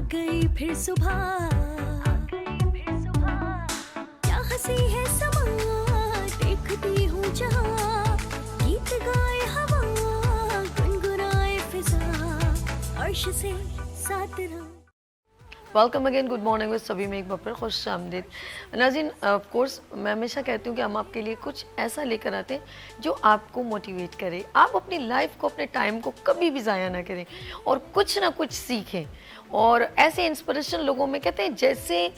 गई फिर सुबह, क्या हंसी है समा, देखती हूँ जहाँ, गीत गाए हवा, गुनगुनाए फिजा, अर्श से साथ रहा। Welcome again, good morning with सभी में एक बार फिर खुश आमदीद। नाज़रीन, ऑफ कोर्स मैं हमेशा कहती हूँ कि हम आपके लिए कुछ ऐसा लेकर आते हैं जो आपको मोटिवेट करे, आप अपनी लाइफ को, अपने टाइम को कभी भी ज़ाया ना करें और कुछ ना कुछ सीखें। और ऐसे इंस्पिरेशन लोगों में कहते हैं जैसे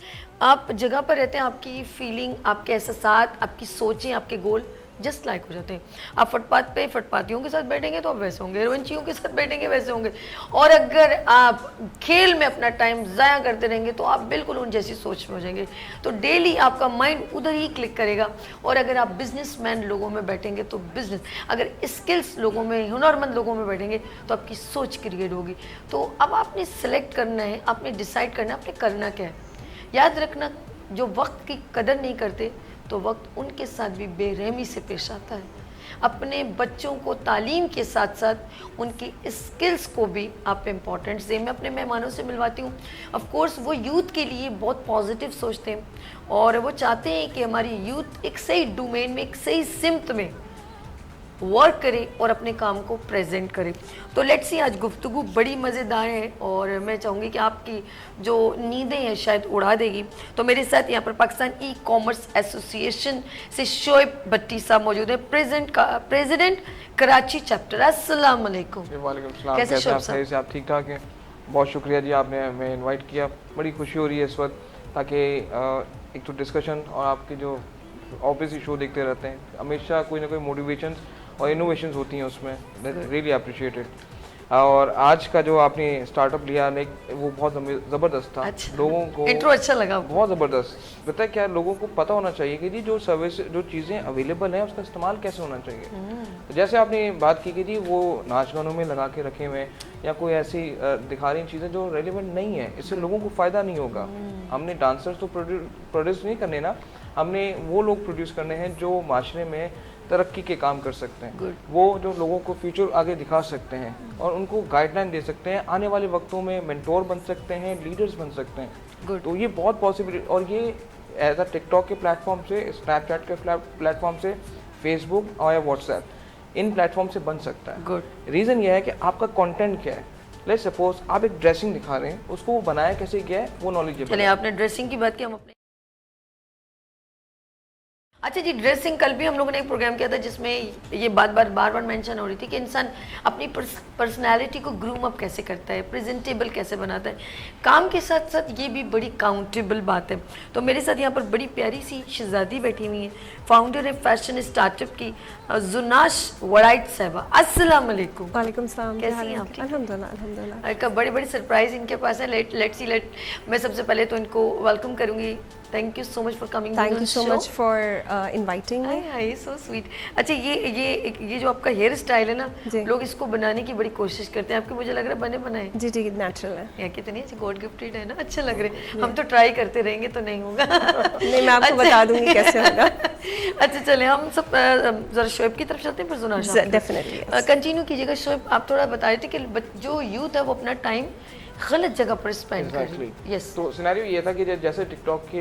आप जगह पर रहते हैं, आपकी फीलिंग, आपके एहसास, आपकी सोचें, आपके गोल जस्ट लाइक हो जाते हैं। आप फुटपाथ पे फुटपाथियों के साथ बैठेंगे तो आप वैसे होंगे, रवंचियों के साथ बैठेंगे वैसे होंगे। और अगर आप खेल में अपना टाइम ज़ाया करते रहेंगे तो आप बिल्कुल उन जैसी सोच में हो जाएंगे। तो डेली आपका माइंड उधर ही क्लिक करेगा। और अगर आप बिजनेसमैन लोगों में बैठेंगे तो बिजनेस, अगर स्किल्स लोगों में, हुनरमंद लोगों में बैठेंगे तो आपकी सोच क्रिएट होगी। तो अब आपने सेलेक्ट करना है, आपने डिसाइड करना है आपने करना क्या है। याद रखना, जो वक्त की कदर नहीं करते तो वक्त उनके साथ भी बेरहमी से पेश आता है। अपने बच्चों को तालीम के साथ साथ उनकी स्किल्स को भी आप इम्पोर्टेंस दें। मैं अपने मेहमानों से मिलवाती हूँ, ऑफ कोर्स वो यूथ के लिए बहुत पॉजिटिव सोचते हैं और वो चाहते हैं कि हमारी यूथ एक सही डोमेन में, एक सही सिमत में वर्क करे और अपने काम को प्रेजेंट करे। तो लेट्स सी, आज गुफ्तगू बड़ी मज़ेदार है और मैं चाहूँगी कि आपकी जो नींदें हैं शायद उड़ा देगी। तो मेरे साथ यहाँ पर पाकिस्तान ई कॉमर्स एसोसिएशन से शोएब भट्टी साहब मौजूद हैं, प्रेसिडेंट कराची चैप्टर। अस्सलाम वालेकुम। वालेकुम सलाम। कैसे शोएब सही से, आप ठीक ठाक हैं? बहुत शुक्रिया जी, आपने हमें इनवाइट किया। बड़ी खुशी हो रही है इस वक्त, ताकि एक तो डिस्कशन और आपके जो ऑब्वियसली शो देखते रहते हैं, हमेशा कोई ना कोई मोटिवेशन और इनोवेशंस होती हैं उसमें, रियली अप्रिशिएटेड। और आज का जो आपने स्टार्टअप लिया वो बहुत ज़बरदस्त था। अच्छा, लोगों को इंट्रो अच्छा लगा, बहुत ज़बरदस्त। पता है क्या, लोगों को पता होना चाहिए कि जी जो सर्विस, जो चीज़ें अवेलेबल हैं उसका इस्तेमाल कैसे होना चाहिए। जैसे आपने बात की कि जी वो नाच गानों में लगा के रखे हुए या कोई ऐसी दिखा रही चीज़ें जो रेलिवेंट नहीं है, इससे लोगों को फ़ायदा नहीं होगा। हमने डांसर्स तो प्रोड्यूस नहीं करने ना, हमने वो लोग प्रोड्यूस करने हैं जो माशरे में तरक्की के काम कर सकते हैं। वो जो लोगों को फ्यूचर आगे दिखा सकते हैं और उनको गाइडलाइन दे सकते हैं, आने वाले वक्तों में मेंटोर बन सकते हैं, लीडर्स बन सकते हैं। तो ये बहुत पॉसिबिलिटी, और ये एज अ टिकटॉक के प्लेटफॉर्म से, स्नैपचैट के प्लेटफॉर्म से, फेसबुक और व्हाट्सएप, इन प्लेटफॉर्म से बन सकता है। रीज़न ये है कि आपका कंटेंट क्या है। लेट्स सपोज आप एक ड्रेसिंग दिखा रहे हैं, उसको वो बनाया कैसे गया है वो नॉलेजेबल। चलिए, आपने ड्रेसिंग की बात की, हम अपने अच्छा जी, ड्रेसिंग, कल भी हम लोगों ने एक प्रोग्राम किया था जिसमें ये बार बार मेंशन हो रही थी कि इंसान अपनी पर्सनालिटी को ग्रूम अप कैसे करता है, प्रेजेंटेबल कैसे बनाता है। काम के साथ साथ ये भी बड़ी काउंटेबल बात है। तो मेरे साथ यहाँ पर बड़ी प्यारी सी शहजादी बैठी हुई है, फाउंडर है फैशन स्टार्टअप की, जुनाश वराइट साहबा। अस्सलाम वालेकुम। वालेकुम सलाम। कैसी हैं आप? अल्हम्दुलिल्लाह अल्हम्दुलिल्लाह। बड़ी बड़ी सरप्राइज इनके पास है। लेट मैं सबसे पहले तो इनको वेलकम करूंगी। Thank you so much for coming. Thank you so much for inviting me. So sweet. अच्छा, ये जो आपका हेयर स्टाइल है ना, लोग इसको बनाने की बड़ी कोशिश करते हैं, आपके मुझे लग रहा है बने बनाए। जी जी, नेचुरल है। यहाँ कितनी अच्छी गॉड गिफ्टेड है ना, अच्छा लग रहे हैं। हम तो ट्राई करते रहेंगे तो नहीं होगा। नहीं, मैं आपको बता दूंगी कैसे होगा। अच्छा, चले हम सब जरा शोएब की तरफ चलते हैं, फिर जुनाश डेफिनेटली कंटिन्यू कीजिएगा। शोएब, आप थोड़ा बता रहे थे कि जो यूथ है वो अपना टाइम गलत जगह पर स्पेंड कर रही है। यस। तो सिनेरियो ये था कि जैसे टिकटॉक के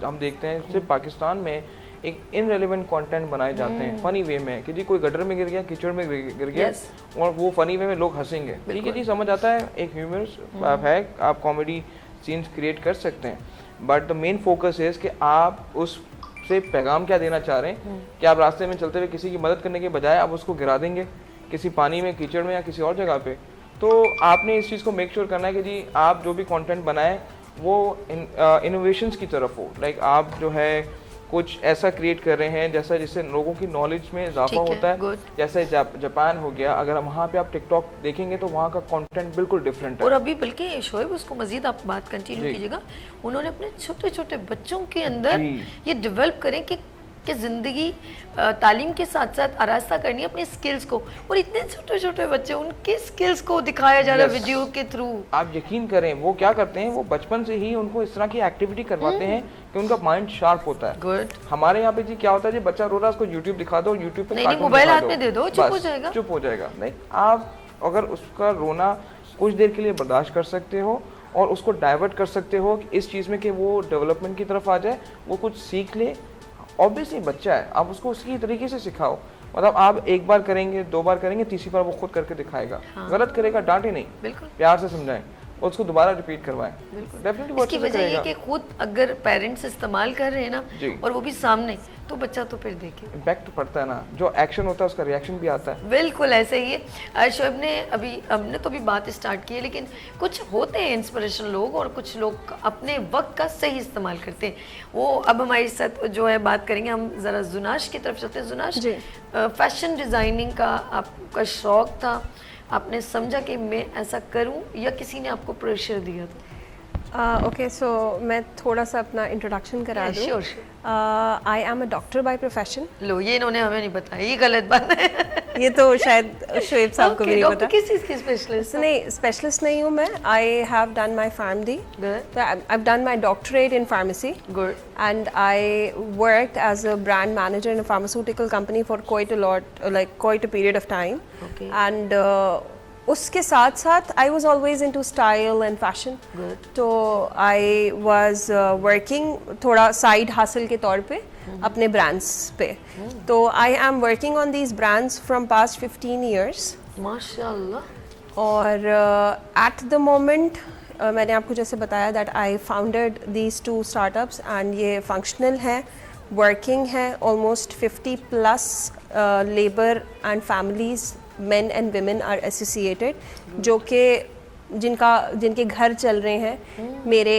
हम देखते हैं सिर्फ पाकिस्तान में एक इनरेलेवेंट कंटेंट बनाए जाते हैं फनी वे में, कि जी कोई गटर में गिर गया, कीचड़ में गिर गया, और वो फनी वे में लोग हंसेंगे। ठीक है जी, समझ आता है, एक ह्यूमरस है, आप कॉमेडी सीन्स क्रिएट कर सकते हैं, बट द मेन फोकस है कि आप उस से पैगाम क्या देना चाह रहे हैं। कि आप रास्ते में चलते हुए किसी की मदद करने के बजाय आप उसको गिरा देंगे किसी पानी में, कीचड़ में या किसी और जगह पे। तो आपने इस चीज़ को मेक श्योर करना है कि जी आप जो भी कंटेंट बनाएं वो इनोवेशंस की तरफ हो। लाइक आप जो है कुछ ऐसा क्रिएट कर रहे हैं जैसा जिससे लोगों की नॉलेज में इजाफा होता है। जैसे जापान हो गया, अगर वहाँ पे आप टिकटॉक देखेंगे तो वहाँ का कंटेंट बिल्कुल डिफरेंट है। और अभी बल्कि शोएब, उसको मजीद आप बात कंटिन्यू कीजिएगा, उन्होंने अपने छोटे छोटे बच्चों के अंदर ये डेवलप करें कि ज़िंदगी तालीम के साथ साथ आरास्ता करनी है अपनी स्किल्स को, और इतने छोटे छोटे बच्चे, उनके स्किल्स को दिखाया जा रहा है वीडियो के थ्रू। आप यकीन करें वो क्या करते हैं, वो बचपन से ही उनको इस तरह की एक्टिविटी करवाते हैं कि उनका माइंड शार्प होता है। गुड। हमारे यहाँ पे जी क्या होता है, जी बच्चा रो रहा है, उसको यूट्यूब दिखा दो, यूट्यूब पे नहीं, मोबाइल हाथ में दे दो, चुप हो जाएगा। चुप हो जाएगा। नहीं, आप अगर उसका रोना कुछ देर के लिए बर्दाश्त कर सकते हो और उसको डाइवर्ट कर सकते हो कि इस चीज़ में कि वो डेवलपमेंट की तरफ आ जाए, वो कुछ सीख ले। ऑब्वियसली बच्चा है, आप उसको उसी तरीके से सिखाओ। मतलब आप एक बार करेंगे, 2 बार करेंगे, तीसरी बार वो खुद करके दिखाएगा। गलत करेगा डांटे नहीं, बिल्कुल प्यार से समझाएं और उसको दोबारा रिपीट करवाएं। डेफिनेटली इसकी वजह ये कि खुद अगर पेरेंट्स इस्तेमाल कर रहे हैं ना जी। और वो भी सामने, तो बच्चा तो फिर देखे। इम्पैक्ट पड़ता है ना, जो एक्शन होता है उसका रिएक्शन भी आता है। बिल्कुल ऐसे ही है। शोएब ने हमने तो अभी बात स्टार्ट की है, लेकिन कुछ होते हैं इंस्पिरेशनल लोग और कुछ लोग अपने वक्त का सही इस्तेमाल करते हैं। वो अब हमारे साथ जो है बात करेंगे। हम ज़रा जुनाश की तरफ चलते हैं। जुनाश, फैशन डिज़ाइनिंग का आपका शौक था, आपने समझा कि मैं ऐसा करूं, या किसी ने आपको प्रेशर दिया था? ओके, सो मैं थोड़ा सा अपना इंट्रोडक्शन करा दूँ। Sure. I am a doctor by profession. लो, ये इन्होंने हमें नहीं बताया, ये गलत बात है। ये तो शायद शोएब साहब को भी नहीं पता। किस चीज़ की स्पेशलिस्ट? नहीं, स्पेशलिस्ट नहीं हूँ मैं। I have done my PharmD. Good. I've done my doctorate in pharmacy. Good. And I worked as a brand manager in a pharmaceutical company for quite a period of time. Okay. And उसके साथ साथ I was always into style and fashion. Good. तो I was working थोड़ा side हासिल के तौर पे अपने ब्रांड्स पे। तो I am working on these brands from past 15 years. माशाल्लाह। और एट द मोमेंट मैंने आपको जैसे बताया that I founded these 2 startups and ये फंक्शनल है, वर्किंग है। Almost 50+ labour and families, men and women are associated, जो कि जिनके घर चल रहे हैं मेरे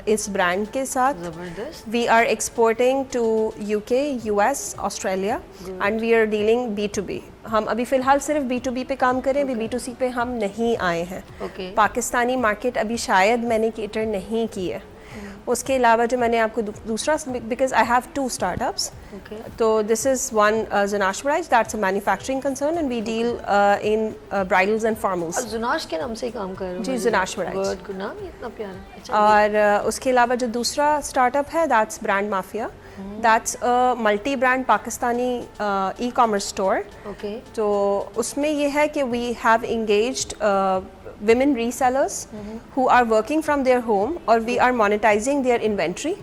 इस ब्रांड के साथ। जबरदस्त। We are exporting to UK, US, Australia and we are dealing B2B. हम अभी फ़िलहाल सिर्फ B2B पे काम करें, अभी B2C पे हम नहीं आए हैं। Okay. पाकिस्तानी मार्केट अभी शायद मैंने केटर नहीं की है। उसके अलावा जो मैंने आपको दूसरा, बिकॉज आई हैव 2 स्टार्टअप्स, तो this is one Junash brides, that's a manufacturing concern and we deal in bridals and formals. अब जुनाश के नाम से ही काम कर रहे हो? जी, जुनाश ब्राइड्स। गुड नाम, ये इतना प्यारा। अच्छा। और उसके अलावा जो दूसरा स्टार्टअप है that's brand mafia, that's a multi brand Pakistani e-commerce store. Okay. तो उसमें ये है कि we have engaged women resellers who are working from their home और we are monetizing their inventory.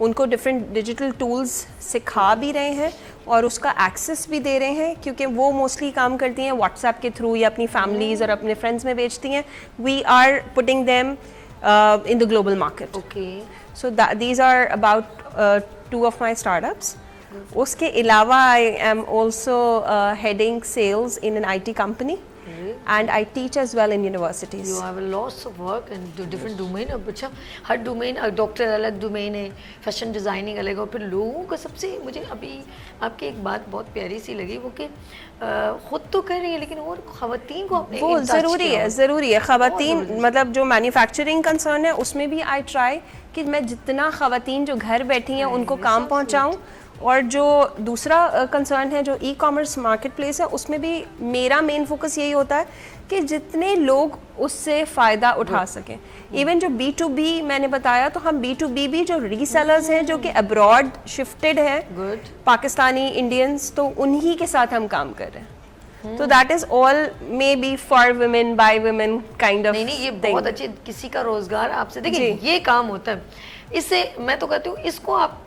उनको different digital tools सिखा भी रहे हैं और उसका access भी दे रहे हैं, क्योंकि वो mostly काम करती हैं WhatsApp के थ्रू या अपनी families और अपने friends में बेचती हैं। We are putting them in the global market. Okay. So these are about 2 of my startups. उसके अलावा I am also heading sales in an IT company. And I teach as well in universities. You have a lots of work and different domain। अब अच्छा, हर domain, doctor अलग domain है, fashion designing अलग, और फिर लोगों का सबसे, मुझे अभी आपकी एक बात बहुत प्यारी सी लगी, वो कि खुद तो कर रही है लेकिन और ख़वातीन को अपने वो ज़रूरी है ख़वातीन, मतलब जो मैन्युफैक्चरिंग कंसर्न है उसमें भी आई ट्राई कि मैं जितना ख़वातीन जो घर बैठी हैं उनको काम पहुँचाऊँ। और जो दूसरा कंसर्न है जो ई-कॉमर्स मार्केट प्लेस है, उसमें भी मेरा मेन फोकस यही होता है कि जितने लोग उससे फ़ायदा उठा सकें। इवन जो B2B मैंने बताया, तो हम B2B भी जो रीसेलर्स हैं जो कि अब्रॉड शिफ्टेड हैं, पाकिस्तानी इंडियंस, तो उन्हीं के साथ हम काम कर रहे हैं। तो that is all may be for women by women kind of. नहीं, ये बहुत अच्छे, किसी का रोज़गार आपसे, देखिए ये काम होता है। इससे मैं तो कहती हूँ इसको आप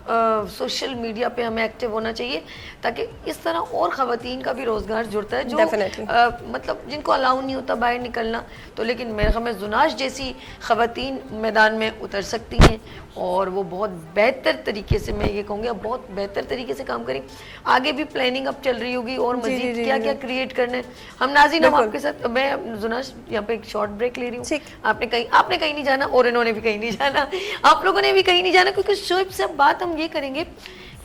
सोशल मीडिया पे हमें एक्टिव होना चाहिए, ताकि इस तरह और ख़वातीन का भी रोज़गार जुड़ता है, जो मतलब जिनको अलाउ नहीं होता बाहर निकलना। तो लेकिन मेरे ख्याल में जुनाश जैसी ख़वातीन मैदान में उतर सकती हैं और वो बहुत बेहतर तरीके से, मैं ये कहूँगी अब बहुत बेहतर तरीके से काम करें। आगे भी प्लानिंग अब चल रही होगी और मज़ीद क्या क्या क्रिएट करना है। हम नाज़रीन, हम आपके साथ, मैं जुनाश यहाँ पे एक शॉर्ट ब्रेक ले रही हूँ। आपने कहीं नहीं जाना और इन्होंने भी कहीं नहीं जाना, आप लोगों ने भी कहीं नहीं जाना, क्योंकि शोएब से बात हम ये करेंगे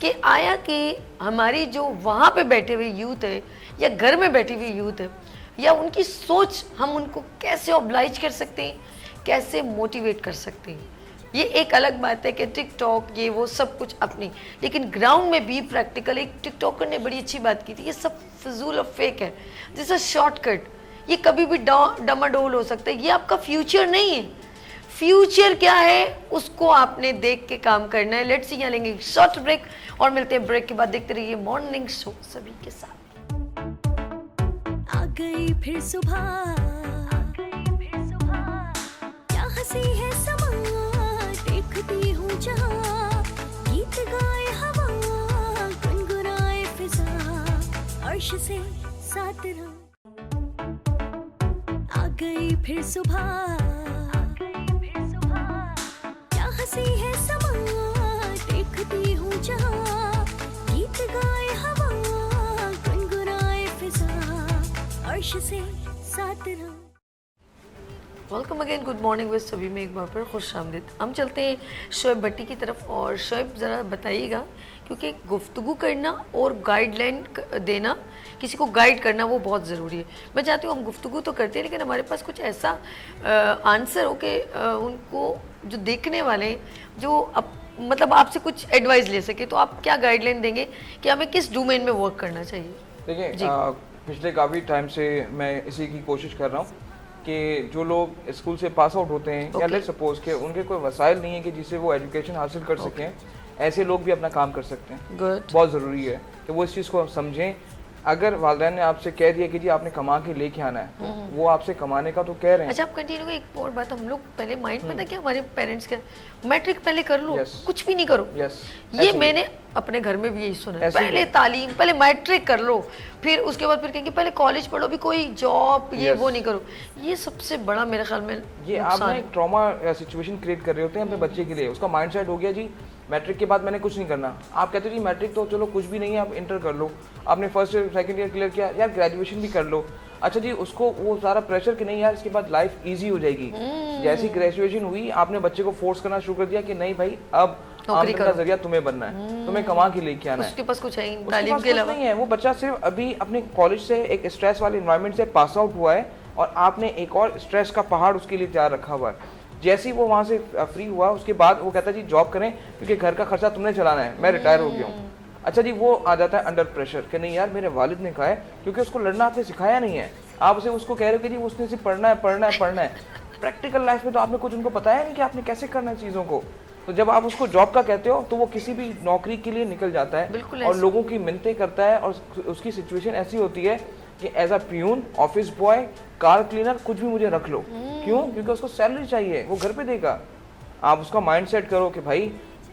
कि आया कि हमारी जो वहाँ पे बैठे हुए यूथ है या घर में बैठी हुई यूथ है, या उनकी सोच हम उनको कैसे ऑब्लाइज कर सकते हैं, कैसे मोटिवेट कर सकते हैं। ये एक अलग बात है कि टिकटॉक ये वो सब कुछ अपनी, लेकिन ग्राउंड में भी प्रैक्टिकल, एक टिकटॉकर ने बड़ी अच्छी बात की थी, ये सब फिजूल और फेक है, दिस इज शॉर्टकट, ये कभी भी डमाडोल हो सकता है, ये आपका फ्यूचर नहीं है। फ्यूचर क्या है उसको आपने देख के काम करना है। लेट्स सी, यहाँ लेंगे शॉर्ट ब्रेक और मिलते हैं ब्रेक के बाद। देखते रहिए मॉर्निंग शो सभी के साथ। आ गई फिर सुबह, क्या हंसी है समा देखती हूँ जहाँ गीत गाए हवा गुनगुनाए फिजा अर्श से साथ रहो आ गई फिर सुबह क्या हंसी है समा देखती हूँ जहाँ गीत गाए हवा गुनगुनाए फिजा अर्श से साथ रहो। Welcome again, good morning with सभी में एक बार फिर खुश आमदीद। हम चलते हैं शोएब भट्टी की तरफ। और शोएब ज़रा बताइएगा, क्योंकि गुफ्तगू करना और गाइडलाइन देना, किसी को गाइड करना वो बहुत ज़रूरी है। मैं चाहती हूँ हम गुफ्तगू तो करते हैं लेकिन हमारे पास कुछ ऐसा आंसर हो कि उनको जो देखने वाले जो मतलब आपसे कुछ एडवाइस ले सके, तो आप क्या गाइडलाइन देंगे कि हमें किस डोमेन में वर्क करना चाहिए? देखिए, पिछले काफ़ी टाइम से मैं इसी की कोशिश कर रहा हूँ कि जो लोग स्कूल से पास आउट होते हैं या लेट्स सपोज के उनके कोई वसाइल नहीं है कि जिससे वो एजुकेशन हासिल कर सकें, ऐसे लोग भी अपना काम कर सकते हैं। बहुत ज़रूरी है कि वो इस चीज़ को समझें। अगर वालिदैन ने आपसे कह दिया कि जी आपने कमा के लेके आना है, वो आपसे कमाने का तो कह रहे हैं। अच्छा, आप कंटिन्यू। एक और बात, हम लोग पहले माइंड में था कि हमारे पेरेंट्स का मैट्रिक पहले कर लो, कुछ भी नहीं करो। ये मैंने अपने घर में भी यही सुना है, पहले तालीम, पहले मैट्रिक कर लो, फिर उसके बाद फिर कहेंगे पहले कॉलेज पढ़ो, भी कोई जॉब ये वो नहीं करो। ये सबसे बड़ा मेरे ख्याल में ये आप ना एक ट्रॉमा सिचुएशन क्रिएट कर रहे होते हैं अपने बच्चे के लिए। उसका माइंडसेट हो गया जी मैट्रिक के बाद मैंने कुछ नहीं करना। आप कहते हो जी मैट्रिक तो चलो कुछ भी नहीं है, आप इंटर कर लो, आपने first year second year clear किया, यार ग्रेजुएशन भी कर लो। अच्छा जी, उसको वो सारा प्रेशर कि नहीं यार इसके बाद लाइफ इजी हो जाएगी। जैसी ग्रेजुएशन हुई, आपने बच्चे को फोर्स करना शुरू कर दिया कि नहीं भाई अब आमदनी का जरिया तुम्हें बनना है, तुम्हें कमा के लेके आना है। उसके पास कुछ है ही, तालीम के अलावा नहीं है। वो बच्चा सिर्फ अभी अपने कॉलेज से एक स्ट्रेस वाले एनवायरनमेंट से पास आउट हुआ है और आपने एक और स्ट्रेस का पहाड़ उसके लिए तैयार रखा हुआ है। जैसे ही वो वहाँ से फ्री हुआ, उसके बाद वो कहता है जी जॉब करें क्योंकि घर का खर्चा तुमने चलाना है, मैं रिटायर हो गया हूँ। अच्छा जी, वो आ जाता है अंडर प्रेशर कि नहीं यार मेरे वालिद ने कहा है, क्योंकि उसको लड़ना आपने सिखाया नहीं है। आप उसे उसको कह रहे हो कि जी उसने सिर्फ पढ़ना है पढ़ना है पढ़ना है। प्रैक्टिकल लाइफ में तो आपने कुछ उनको बताया नहीं कि आपने कैसे करना है चीज़ों को। तो जब आप उसको जॉब का कहते हो तो वो किसी भी नौकरी के लिए निकल जाता है और लोगों की मिन्नतें करता है। और उसकी सिचुएशन ऐसी होती है कि as a peon, office boy, car cleaner, कुछ भी मुझे रख लो। क्यों? क्योंकि उसको सैलरी चाहिए, वो घर पे देगा। आप उसका माइंड सेट करो कि भाई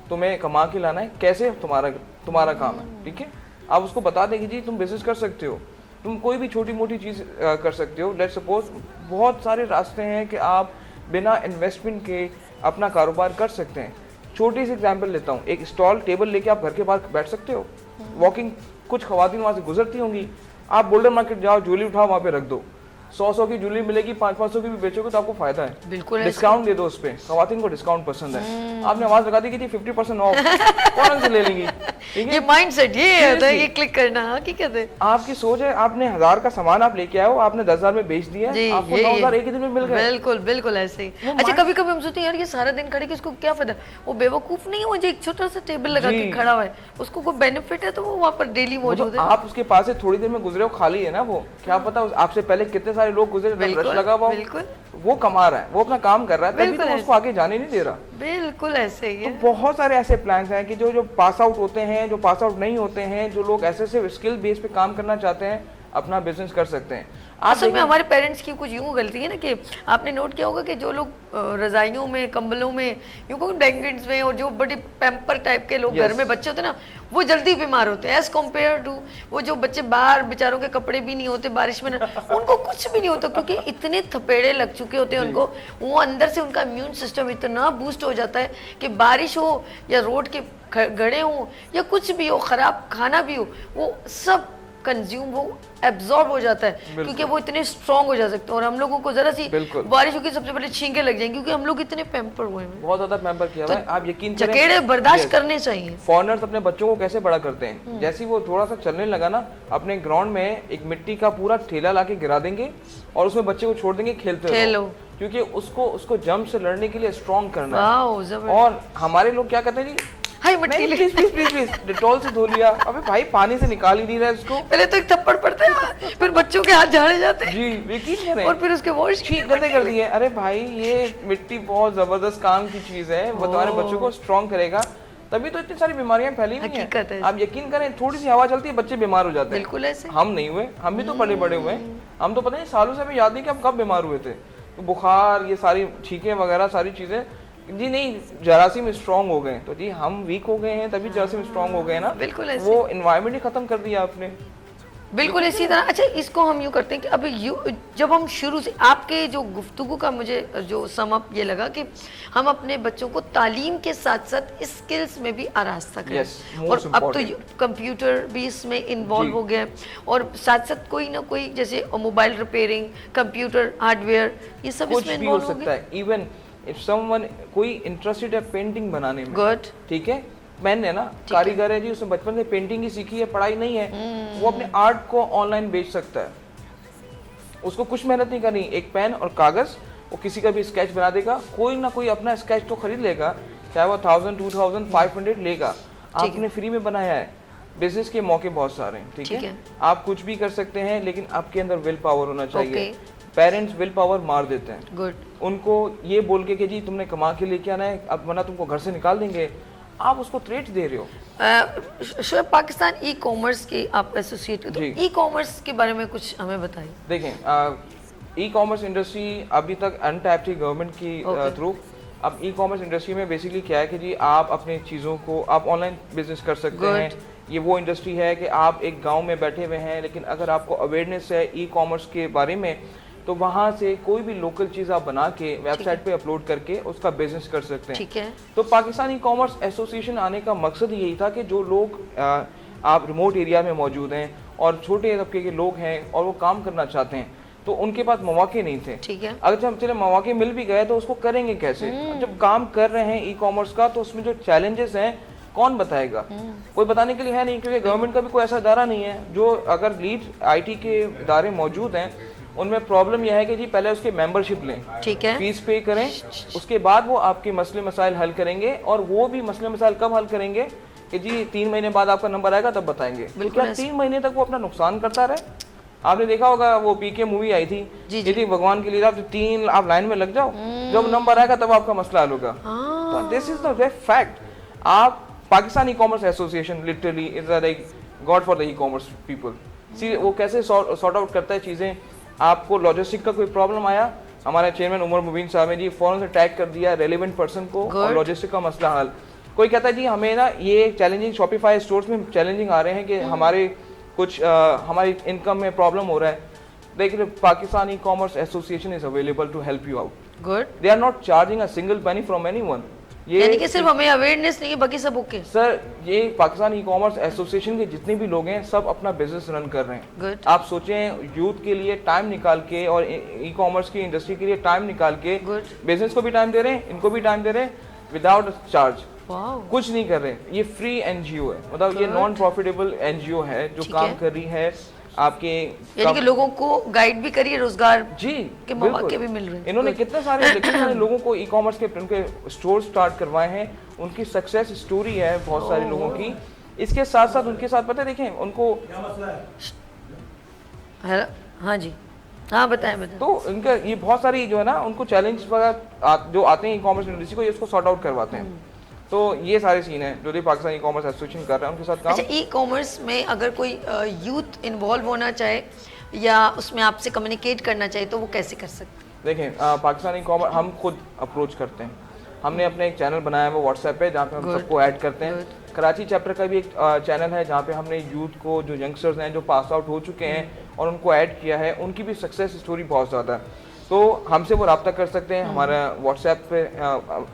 तुम्हें कमा के लाना है, कैसे तुम्हारा काम है, ठीक है। आप उसको बता देंगे जी तुम बिजनेस कर सकते हो, तुम कोई भी छोटी मोटी चीज़ कर सकते हो। लेट्स सपोज बहुत सारे रास्ते हैं कि आप बिना इन्वेस्टमेंट के अपना कारोबार कर सकते हैं। छोटी सी एग्जांपल लेता हूँ, एक स्टॉल टेबल लेके आप घर के बाहर बैठ सकते हो। वॉकिंग कुछ खवातीन वहाँ से गुजरती होंगी, आप गोल्डन मार्केट जाओ, ज्वेलरी उठाओ, वहाँ पे रख दो, 100 की ज्वेलरी मिलेगी, 500 की भी बेचोगे तो आपको फायदा है। बिल्कुल, डिस्काउंट दे दो उस पे। खवातीन को डिस्काउंट पसंद है, आपने आवाज लगा दी कि 50% ऑफ, कौन से ले लेंगी। ये माइंडसेट ये होता है, ये क्लिक करना हकीकत है। आपकी सोच है, आपने 1000 का सामान आप लेके आओ, आपने 10,000 में बेच दिया, आपको 9,000 एक ही दिन में मिल गया। बिल्कुल बिल्कुल ऐसे ही। अच्छा, कभी कभी हम सोचते हैं यार ये सारा दिन खड़े किसको क्या फायदा, वो बेवकूफ नहीं है, जो एक छोटा सा टेबल लगा के खड़ा हुआ है, उसको कोई बेनिफिट है तो वो वहाँ पर डेली मौजूद है। आप उसके पास से थोड़ी देर में गुजरे हो, खाली है ना वो, क्या पता आपसे पहले कितने सारे लोग गुजरे, रश लगा हुआ, वो कमा रहा है, वो अपना काम कर रहा है, तभी तो उसको आगे जाने नहीं दे रहा। बिल्कुल ऐसे ही है। तो बहुत सारे ऐसे प्लान्स हैं कि जो पास आउट होते हैं, जो पास आउट नहीं होते हैं, जो लोग ऐसे से स्किल बेस पे काम करना चाहते हैं, अपना बिजनेस कर सकते हैं। असल में हमारे पेरेंट्स की कुछ यूँ गलती है ना कि आपने नोट किया होगा कि जो लोग रजाइयों में, कंबलों में, यूँ कहूँ ब्लैंकेट्स में, और जो बड़े पैम्पर टाइप के लोग घर में बच्चे होते हैं ना, वो जल्दी बीमार होते हैं एज कम्पेयर टू वो जो बच्चे बाहर बेचारों के कपड़े भी नहीं होते बारिश में, उनको कुछ भी नहीं होता क्योंकि इतने थपेड़े लग चुके होते हैं उनको। वो अंदर से उनका इम्यून सिस्टम इतना बूस्ट हो जाता है कि बारिश हो या रोड के गड़े हों या कुछ भी हो, ख़राब खाना भी हो, वो सब कंज्यूम, वो एब्जॉर्ब हो जाता है क्योंकि वो इतने स्ट्रॉन्ग हो जा सकते हैं। और हम लोगों को जरा सी बारिश होगी सबसे पहले छींके लग जाएंगे क्योंकि हम लोग इतने पैम्पर हुए हैं, बहुत ज्यादा पैम्पर किया हुआ है। आप यकीन करें, जकेड़े बर्दाश्त करने चाहिए। फॉरेनर्स अपने बच्चों को कैसे बड़ा करते हैं, जैसे वो थोड़ा सा चलने लगा ना, अपने ग्राउंड में एक मिट्टी का पूरा ठेला लाके गिरा देंगे और उसमें बच्चे को छोड़ देंगे, खेलते रहो, क्योंकि उसको जंप से लड़ने के लिए स्ट्रॉन्ग करना है। और हमारे लोग क्या करते हैं जी, हाय मट्टी प्लीज डिटॉल से धो लिया। अबे भाई पानी से निकाल ही नहीं रहा है उसको, पहले तो एक थप्पड़ पड़ता है, फिर बच्चों के हाथ झाड़े जाते हैं जी, यकीन करें, और फिर उसके वॉश ठीक गंदे कर दिए। अरे भाई ये मिट्टी बहुत जबरदस्त काम की चीज है, वो तुम्हारे बच्चों को स्ट्रॉन्ग करेगा, तभी तो इतनी सारी बीमारियां फैली हुई हैं। आप यकीन करें, थोड़ी सी हवा चलती है बच्चे बीमार हो जाते हैं। बिल्कुल ऐसे। हम नहीं हुए, हम भी तो बड़े बड़े हुए, हम तो पता नहीं सालों से हमें याद नहीं कि हम कब बीमार हुए थे। तो बुखार, ये सारी छींकें वगैरह सारी चीज़ें, जी नहीं जरासीम स्ट्रॉन्ग हो गए, तो जी हम वीक हो गए हैं तभी जरासीम स्ट्रॉन्ग हो गए ना, बिल्कुल ऐसे। वो एनवायरनमेंट ही खत्म कर दिया आपने। बिल्कुल इसी तरह। अच्छा, इसको हम यूँ करते हैं कि अभी जब हम शुरू से आपके जो गुफ्तगू का मुझे जो सम अप ये लगा कि हम अपने बच्चों को तालीम के साथ साथ स्किल्स में भी आरास्ता करें। Yes, most और अब तो important। कंप्यूटर भी इसमें इन्वॉल्व जी। हो गया है, और साथ साथ कोई ना कोई जैसे मोबाइल रिपेयरिंग, कंप्यूटर हार्डवेयर, ये सब कुछ इसमें भी हो इन्वॉल्व हो सकता गया। है। इवन इफ समवन कोई इंटरेस्टेड है पेंटिंग बनाने में, गुड। ठीक है, मैंने है ना कारीगर है जी, उसने बचपन से पेंटिंग ही सीखी है, पढ़ाई नहीं है, वो अपने आर्ट को ऑनलाइन बेच सकता है, उसको कुछ मेहनत नहीं करनी, एक पेन और कागज, वो किसी का भी स्केच बना देगा, कोई ना कोई अपना स्केच तो खरीद लेगा, चाहे वो 1000, 2000, 500 लेगा, आपने फ्री में बनाया है। बिजनेस के मौके बहुत सारे हैं, ठीक है, आप कुछ भी कर सकते हैं, लेकिन आपके अंदर विल पावर होना चाहिए। पेरेंट्स विल पावर मार देते हैं, गुड। उनको ये बोल के कि जी तुमने कमा के लेके आना है, अब वरना तुमको घर से निकाल देंगे, आप उसको थ्रेट दे रहे हो। शोएब, पाकिस्तान ई कॉमर्स के आप एसोसिएट, तो ई कॉमर्स के बारे में कुछ हमें बताइए। देखें, ई कॉमर्स इंडस्ट्री अभी तक अनटैप्ड थी गवर्नमेंट की थ्रू। अब ई कॉमर्स इंडस्ट्री में बेसिकली क्या है कि जी आप अपनी चीज़ों को आप ऑनलाइन बिजनेस कर सकते हैं। ये वो इंडस्ट्री है कि आप एक गांव में बैठे हुए हैं, लेकिन अगर आपको अवेयरनेस है ई कॉमर्स के बारे में, तो वहाँ से कोई भी लोकल चीज़ आप बना के वेबसाइट पे अपलोड करके उसका बिजनेस कर सकते हैं। ठीक है। तो पाकिस्तान ई कॉमर्स एसोसिएशन आने का मकसद यही था कि जो लोग आप रिमोट एरिया में मौजूद हैं और छोटे तबके के लोग हैं और वो काम करना चाहते हैं, तो उनके पास मौके नहीं थे। ठीक है। अगर जब चले मौके मिल भी गए तो उसको करेंगे कैसे? जब काम कर रहे हैं ई कॉमर्स का, तो उसमें जो चैलेंजेस हैं कौन बताएगा? कोई बताने के लिए है नहीं, क्योंकि गवर्नमेंट का भी कोई ऐसा इदारा नहीं है जो, अगर लीड आईटी के इदारे मौजूद हैं, उनमें प्रॉब्लम यह है कि जी पहले उसके मेंबरशिप लें, ठीक है, फीस पे करें, उसके बाद वो आपके मसले मसाइल हल करेंगे, और वो भी मसले मसाइल कब हल करेंगे कि जी 3 महीने बाद आपका नंबर आएगा तब बताएंगे। तो क्या 3 महीने तक वो अपना नुकसान करता रहे? आपने देखा होगा वो पीके मूवी आई थी, ये थी भगवान के लिए आप 3 आप लाइन में लग जाओ, जब नंबर आएगा तब आपका मसला हल होगा। तो दिस इज द फैक्ट। आप Pakistan e commerce association literally is like God for the e commerce people. See वो कैसे सॉर्ट आउट करता है चीज़ें। आपको लॉजिस्टिक का कोई प्रॉब्लम आया, हमारे चेयरमैन उमर मुबीन साहब ने जी फौरन से टैग कर दिया रेलेवेंट पर्सन को, और लॉजिस्टिक का मसला हल। कोई कहता है जी हमें ना ये चैलेंजिंग शॉपिफाई स्टोर्स में चैलेंजिंग आ रहे हैं कि हमारे कुछ हमारी इनकम में प्रॉब्लम हो रहा है। देखिए, Pakistan e commerce association is available to help you out. Good. They are not charging a single penny from anyone. यानी कि सिर्फ हमें अवेयरनेस नहीं है, बाकी सब ओके। सर, ये पाकिस्तान ई कॉमर्स एसोसिएशन के जितने भी लोग हैं सब अपना बिजनेस रन कर रहे हैं। गुड। आप सोचें, यूथ के लिए टाइम निकाल के और ई कॉमर्स की इंडस्ट्री के लिए टाइम निकाल के, बिजनेस को भी टाइम दे रहे हैं, इनको भी टाइम दे रहे हैं, विदाउट चार्ज। कुछ नहीं कर रहे। ये फ्री एनजीओ है, मतलब ये नॉन प्रॉफिटेबल एनजीओ है जो काम कर रही है आपके, यानी कि लोगों को गाइड भी करिए, रोजगार जी के मौके भी मिल रहे हैं। इन्होंने कितने सारे लोगों को ई कॉमर्स के उनके स्टोर स्टार्ट करवाए हैं, उनकी सक्सेस स्टोरी है बहुत सारे लोगों की। इसके साथ साथ उनके साथ पता है, देखें उनको, हाँ जी, हाँ बताएं। तो इनका ये बहुत सारी जो है ना, उनको चैलेंज वगैरह जो आते हैं ई कॉमर्स इंडस्ट्री को, ये उसको सॉर्ट आउट करवाते हैं। तो ये सारे सीन है जो पाकिस्तान ई कॉमर्स एसोसिएशन कर रहा है उनके साथ काम। अच्छा, ई कॉमर्स में अगर कोई यूथ इन्वॉल्व होना चाहे या उसमें आपसे कम्युनिकेट करना चाहे तो वो कैसे कर सकते हैं? देखें, पाकिस्तान ई कॉमर्स हम खुद अप्रोच करते हैं। हमने अपने एक चैनल बनाया है वो व्हाट्सएप पे, जहाँ पे हम सबको ऐड करते हैं। कराची चैप्टर का भी एक चैनल है जहाँ पे हमने यूथ को, जो यंगस्टर्स हैं जो पास आउट हो चुके हैं, और उनको ऐड किया है। उनकी भी सक्सेस स्टोरी बहुत ज़्यादा है, तो हमसे वो रब्ता कर सकते हैं, हमारा व्हाट्सएप पे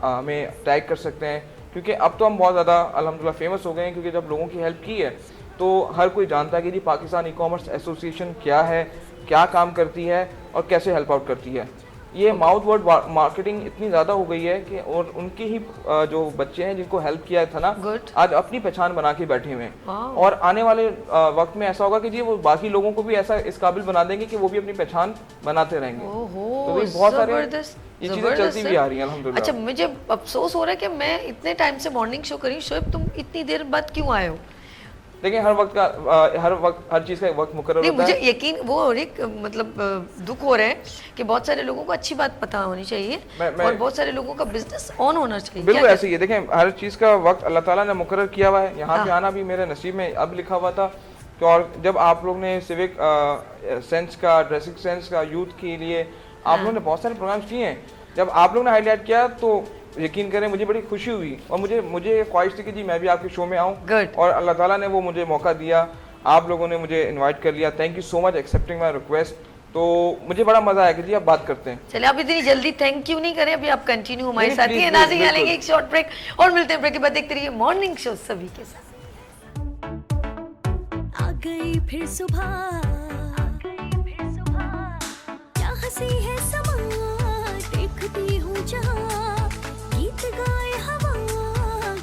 हमें टैग कर सकते हैं। क्योंकि अब तो हम बहुत ज़्यादा अल्हम्दुलिल्लाह फेमस हो गए हैं, क्योंकि जब लोगों की हेल्प की है तो हर कोई जानता है कि जी पाकिस्तान ई कॉमर्स एसोसिएशन क्या है, क्या काम करती है और कैसे हेल्प आउट करती है। ये माउथ वर्ड मार्केटिंग इतनी ज़्यादा हो गई है कि, और उनके ही जो बच्चे हैं जिनको हेल्प किया था ना, आज अपनी पहचान बना के बैठे हुए हैं। और आने वाले वक्त में ऐसा होगा कि जी वो बाकी लोगों को भी ऐसा इस काबिल बना देंगे कि वो भी अपनी पहचान बनाते रहेंगे। तो बहुत सारे ये चीजें चलती भी आ रही हैं अल्हम्दुलिल्लाह। अच्छा, मुझे अफसोस हो रहा है कि मैं इतने टाइम से मॉर्निंग शो करी, शोएब तुम इतनी देर बाद क्यों आए हो? देखिए, हर चीज़ का एक वक्त मुकर्रर होता है। मुझे यकीन वो और एक मतलब दुख हो रहा है कि बहुत सारे लोगों को अच्छी बात पता होनी चाहिए और बहुत सारे लोगों का बिजनेस ऑन होना चाहिए। बिल्कुल ऐसे ही है। देखें, हर चीज़ का वक्त अल्लाह ताला ने मुकर्रर किया हुआ है। यहाँ पे आना भी मेरे नसीब में अब लिखा हुआ था। तो और जब आप लोग ने सिविक सेंस का, ड्रेसिंग सेंस का यूथ के लिए आप लोगों ने बहुत सारे प्रोग्राम्स किए हैं, जब आप लोगों ने हाईलाइट किया तो यकीन करें मुझे बड़ी खुशी हुई और मुझे ख्वाहिश थी कि जी मैं भी आपके शो में आऊँ, और अल्लाह ताला ने वो मुझे मौका दिया, आप लोगों ने मुझे इनवाइट कर लिया। Thank you so much accepting my request. तो मुझे बड़ा मजा आया कि जी आप बात करते हैं। चलिए आप इतनी जल्दी थैंक यू नहीं करें, अभी आप कंटिन्यू हमारे नहीं, साथ please, ही। please, नाज़रीन बिल्कुल। लेंगे एक शॉर्ट ब्रेक और मिलते हैं ब्रेक के बाद। देखते रहिए मॉर्निंग शो सभी के साथ। आ गई फिर सुबह, क्या हंसी है समा, देखती हूँ जहाँ, गीत गाए हवा,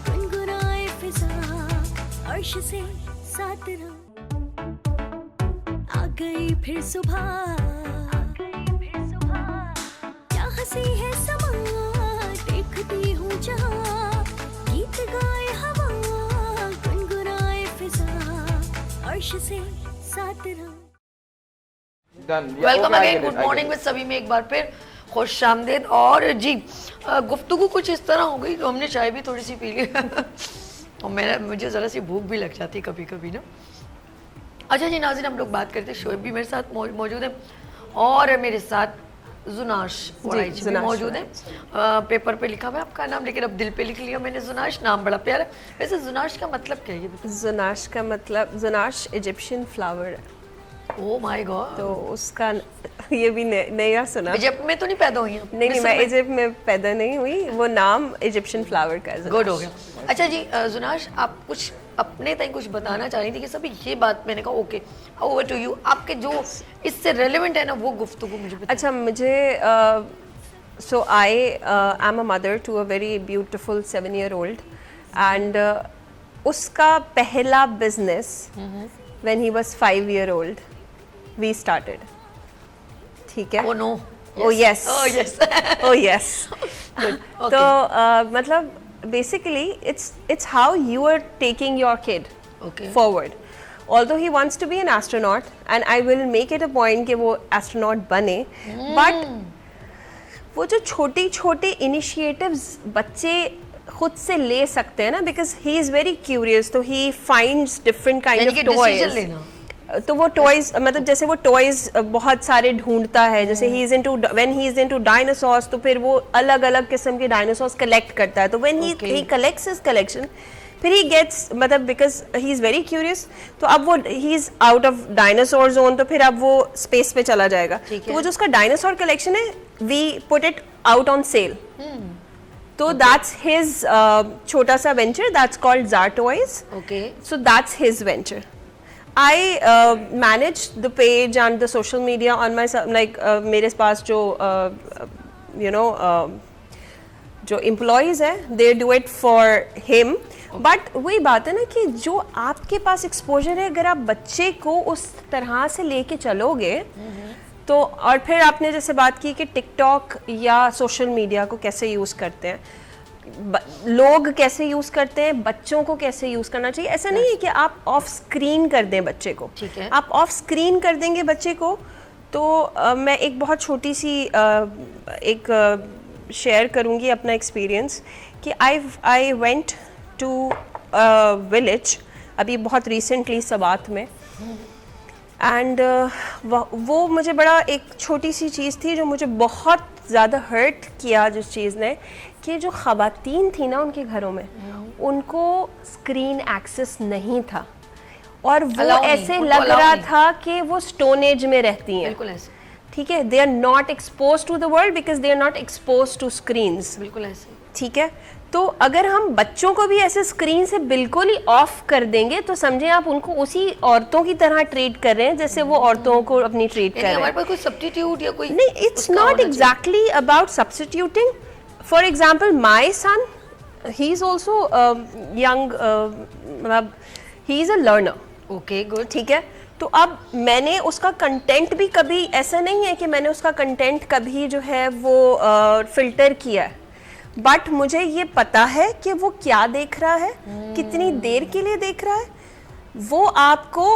गुनगुनाए फिजा, अर्श से साथ रहो। आ गई फिर सुबह, क्या हंसी है समा, देखती हूँ जहाँ, गीत गाए हवा, गुनगुनाए फिजा, अर्श से साथ रहो। Welcome again, good morning with सभी में एक बार फिर खुश आमदीद। और जी गुफ्तगू कुछ इस तरह हो गई तो हमने चाय भी थोड़ी सी पी ली और मुझे ज़रा सी भूख भी लग जाती है कभी कभी ना। अच्छा जी नाज़रीन, हम लोग बात करते हैं, शोएब भी मेरे साथ मौजूद है और मेरे साथ जुनाश भी मौजूद है। पेपर पे लिखा हुआ है आपका नाम, लेकिन अब दिल पे लिख लिया मैंने जुनाश, नाम बड़ा प्यारा है। वैसे जुनाश का मतलब क्या है ये बताइए? जुनाश का मतलब, जुनाश इजिप्शियन फ्लावर है, ओह माय गॉड। तो उसका ये भी नया सुना। इजिप्ट में तो नहीं पैदा हुई हैं? नहीं, मैं इजिप्ट में पैदा नहीं हुई, वो नाम इजिप्शियन फ्लावर का है। गुड हो गया। अच्छा जी जुनाश, आप कुछ अपने तक कुछ बताना चाह रही थी कि सभी ये बात मैंने कहा ओके ओवर टू यू, आपके जो इससे रेलेवेंट है ना वो गुफ्तगू मुझे बताइए। अच्छा, मुझे so I am a mother to a very beautiful 7-year-old and उसका पहला business when he was 5-year-old we started. ठीक है? Oh no, oh yes, oh yes, oh yes. तो मतलब basically it's how you are taking your kid forward. Although he wants to be an astronaut and I will make it a point कि वो astronaut बने, but वो जो छोटी छोटी initiatives बच्चे खुद से ले सकते हैं ना, because he is very curious, तो he finds different kind of toys. तो वो टॉयज मतलब जैसे वो टॉयज बहुत सारे ढूंढता है, जैसे he is into when he is into dinosaurs, तो फिर वो अलग अलग किस्म के डायनासोर्स कलेक्ट करता है। तो when he collects his collection, फिर ही गेट्स मतलब because he is very curious, तो अब वो he is out of dinosaur zone, तो फिर अब वो स्पेस पे चला जाएगा। तो वो जो उसका डायनासोर कलेक्शन है, we put it out on sale. तो दैट्स हिज छोटा सा venture, that's called jar toys. So that's his venture. I manage the page and the social media on my, like मेरे पास जो you know जो employees है, they do it for him. But वही बात है ना कि जो आपके पास exposure है, अगर आप बच्चे को उस तरह से लेके चलोगे तो, और फिर आपने जैसे बात की कि टिकटॉक या सोशल मीडिया को कैसे यूज़ करते हैं लोग, कैसे यूज करते हैं, बच्चों को कैसे यूज करना चाहिए। ऐसा नहीं है कि आप ऑफ स्क्रीन कर दें बच्चे को, ठीक है? आप ऑफ स्क्रीन कर देंगे बच्चे को तो मैं एक बहुत छोटी सी एक शेयर करूंगी अपना एक्सपीरियंस कि आई वेंट टू विलेज अभी बहुत रिसेंटली सबात में, एंड वो मुझे बड़ा एक छोटी सी चीज़ थी जो मुझे बहुत ज़्यादा हर्ट किया, जिस चीज़ ने कि जो ख़वातीन थी ना उनके घरों में, उनको स्क्रीन एक्सेस नहीं था और वो ऐसे लग रहा था कि वो स्टोन एज में रहती हैं। बिल्कुल ऐसे, ठीक है? They are not expose to the world because they are not expose to screens. बिल्कुल ऐसे, ठीक है? तो अगर हम बच्चों को भी ऐसे स्क्रीन से बिल्कुल ही ऑफ कर देंगे तो समझें आप उनको उसी औरतों की तरह ट्रीट कर रहे हैं जैसे वो औरतों को अपनी ट्रीट कर रहे हैं। हमारे पास कोई सब्स्टिट्यूट या कोई नहीं, it's not exactly about substituting. For example my son, he is also young, मतलब he is a learner. Okay good, ठीक है? तो अब मैंने उसका कंटेंट भी कभी ऐसा नहीं है कि मैंने उसका कंटेंट कभी जो है वो फिल्टर किया है, बट मुझे ये पता है कि वो क्या देख रहा है, कितनी देर के लिए देख रहा है। वो आपको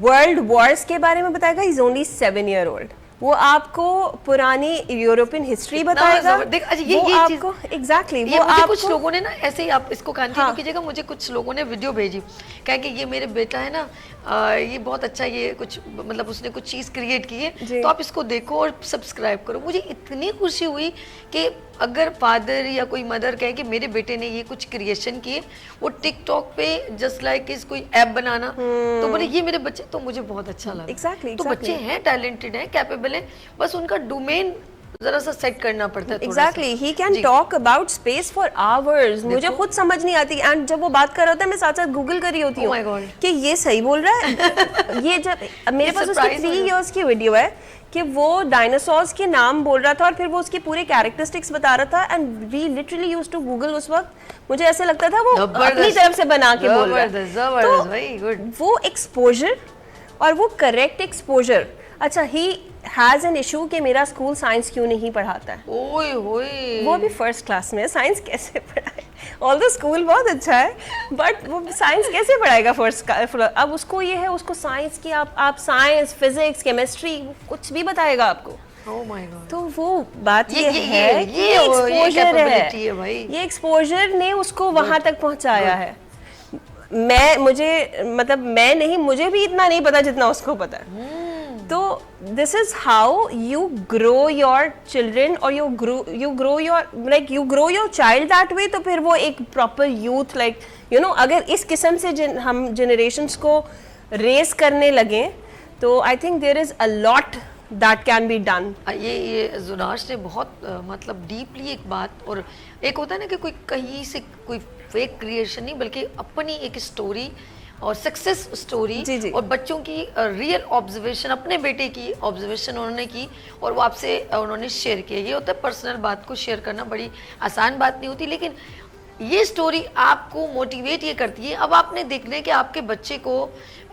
वर्ल्ड वॉर्स के बारे में बताएगा। इज ओनली 7-year-old, वो आपको पुरानी यूरोपियन हिस्ट्री बताएगा, देख, अच्छा, वो ये चीज़- आपको एग्जैक्टली ये वो मुझे आपको कुछ लोगों ने ना ऐसे ही, आप इसको कंटिन्यू हाँ। कीजिएगा, मुझे कुछ लोगों ने वीडियो भेजी, कहे कि ये मेरे बेटा है ना, ये बहुत अच्छा, ये कुछ मतलब उसने कुछ चीज़ क्रिएट की है, जी। तो आप इसको देखो और सब्सक्राइब करो। मुझे इतनी खुशी हुई कि अगर फादर या कोई मदर कहे कि मेरे बेटे ने ये कुछ क्रिएशन किए, वो टिकटॉक पे जस्ट लाइक इस कोई ऐप बनाना, तो बोले ये मेरे बच्चे, तो मुझे बहुत अच्छा लगा। Exactly, तो बच्चे हैं, टैलेंटेड हैं, कैपेबल हैं, बस उनका डोमेन जरा सा सेट करना पड़ता है थोड़ा सा। Exactly he can talk about space for hours. मुझे खुद समझ नहीं आती, एंड जब वो बात कर रहा होता है मैं साथ साथ गूगल कर रही होती Oh हूँ my God. कि ये सही बोल रहा है। ये जब मेरे पास उसकी surprise 3 हो इयर्स की वीडियो है कि वो डायनासोर्स के नाम बोल रहा था और फिर वो उसके पूरे कैरेक्टरिस्टिक्स बता रहा था, and we literally used to Google. उस वक्त मुझे ऐसे लगता था वो अपनी तरफ से बना के बोल रहा है। जबरदस्त, वेरी गुड। वो एक्सपोजर और वो करेक्ट एक्सपोजर। अच्छा, ही हैज एन इशू कि मेरा स्कूल साइंस क्यों नहीं पढ़ाता है। ओए होए, वो भी फर्स्ट क्लास में, साइंस कैसे पढ़ाए? ऑल द स्कूल बहुत अच्छा है, बट वो साइंस कैसे पढ़ाएगा फर्स्ट? अब उसको ये है, उसको साइंस की आप साइंस, फिजिक्स, केमिस्ट्री कुछ भी बताएगा आपको। Oh my God. तो वो बात ये- ये ये- है ये- कि ये वो- ये एक्सपोजर capability है है भाई। ये एक्सपोजर ने उसको वहां तक पहुंचाया है। मैं नहीं, मुझे भी इतना नहीं पता जितना उसको पता है। तो this is how you grow your children, और you grow your child that way. तो फिर वो एक proper youth, like you know, अगर इस किस्म से हम जनरेशन्स को रेस करने लगे तो I think there is a lot that can be done. ये जुनाश ने बहुत मतलब डीपली एक बात, और एक होता है ना कि कोई कहीं से कोई फेक क्रिएशन नहीं, बल्कि अपनी एक स्टोरी और सक्सेस स्टोरी, जी, जी। और बच्चों की रियल ऑब्जर्वेशन, अपने बेटे की ऑब्जर्वेशन उन्होंने की और वो आपसे उन्होंने शेयर किया। ये होता है पर्सनल बात को शेयर करना, बड़ी आसान बात नहीं होती, लेकिन ये स्टोरी आपको मोटिवेट ये करती है। अब आपने देखना है कि आपके बच्चे को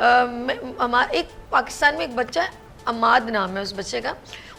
एक पाकिस्तान में एक बच्चा है, अमाद नाम है उस बच्चे का,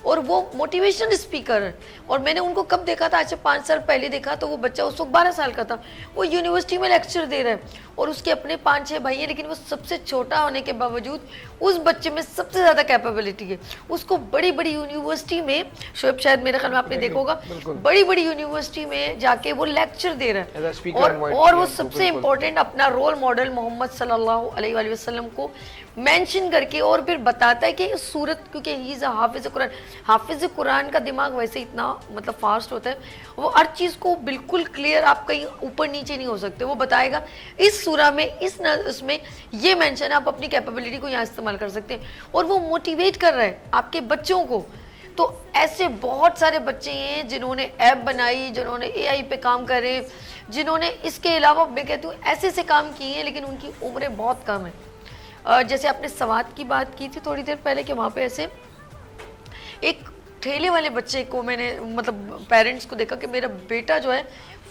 और वो मोटिवेशन स्पीकर है। और मैंने उनको कब देखा था, आज से 5 साल पहले देखा, तो वो बच्चा उस वक्त 12 साल का था, वो यूनिवर्सिटी में लेक्चर दे रहा है और उसके अपने 5-6 भाई हैं, लेकिन वो सबसे छोटा होने के बावजूद उस बच्चे में सबसे ज़्यादा कैपेबिलिटी है। उसको बड़ी बड़ी यूनिवर्सिटी में, शोएब शायद मेरे ख्याल में आपने देखा होगा, बड़ी बड़ी यूनिवर्सिटी में जाके वो लेक्चर दे रहा है, और वो सबसे इम्पोर्टेंट अपना रोल मॉडल मोहम्मद सल्लल्लाहु अलैहि वसल्लम को मेंशन करके, और फिर बताता है कि इस सूरत, क्योंकि ही इज़ हाफिज़ कुरान का दिमाग वैसे इतना मतलब फास्ट होता है, वो हर चीज़ को बिल्कुल क्लियर, आप कहीं ऊपर नीचे नहीं हो सकते, वो बताएगा इस सूरा में, इसमें ये मेंशन है, आप अपनी कैपेबिलिटी को यहाँ इस्तेमाल कर सकते हैं, और वो मोटिवेट कर रहा है आपके बच्चों को। तो ऐसे बहुत सारे बच्चे हैं जिन्होंने ऐप बनाई, जिन्होंने AI पे काम करे, जिन्होंने इसके अलावा मैं कहती हूँ ऐसे ऐसे काम किए हैं, लेकिन उनकी उम्रें बहुत कम है। जैसे आपने सवात की बात की थी थोड़ी देर पहले कि वहाँ पे ऐसे एक ठेले वाले बच्चे को मैंने मतलब पेरेंट्स को देखा कि मेरा बेटा जो है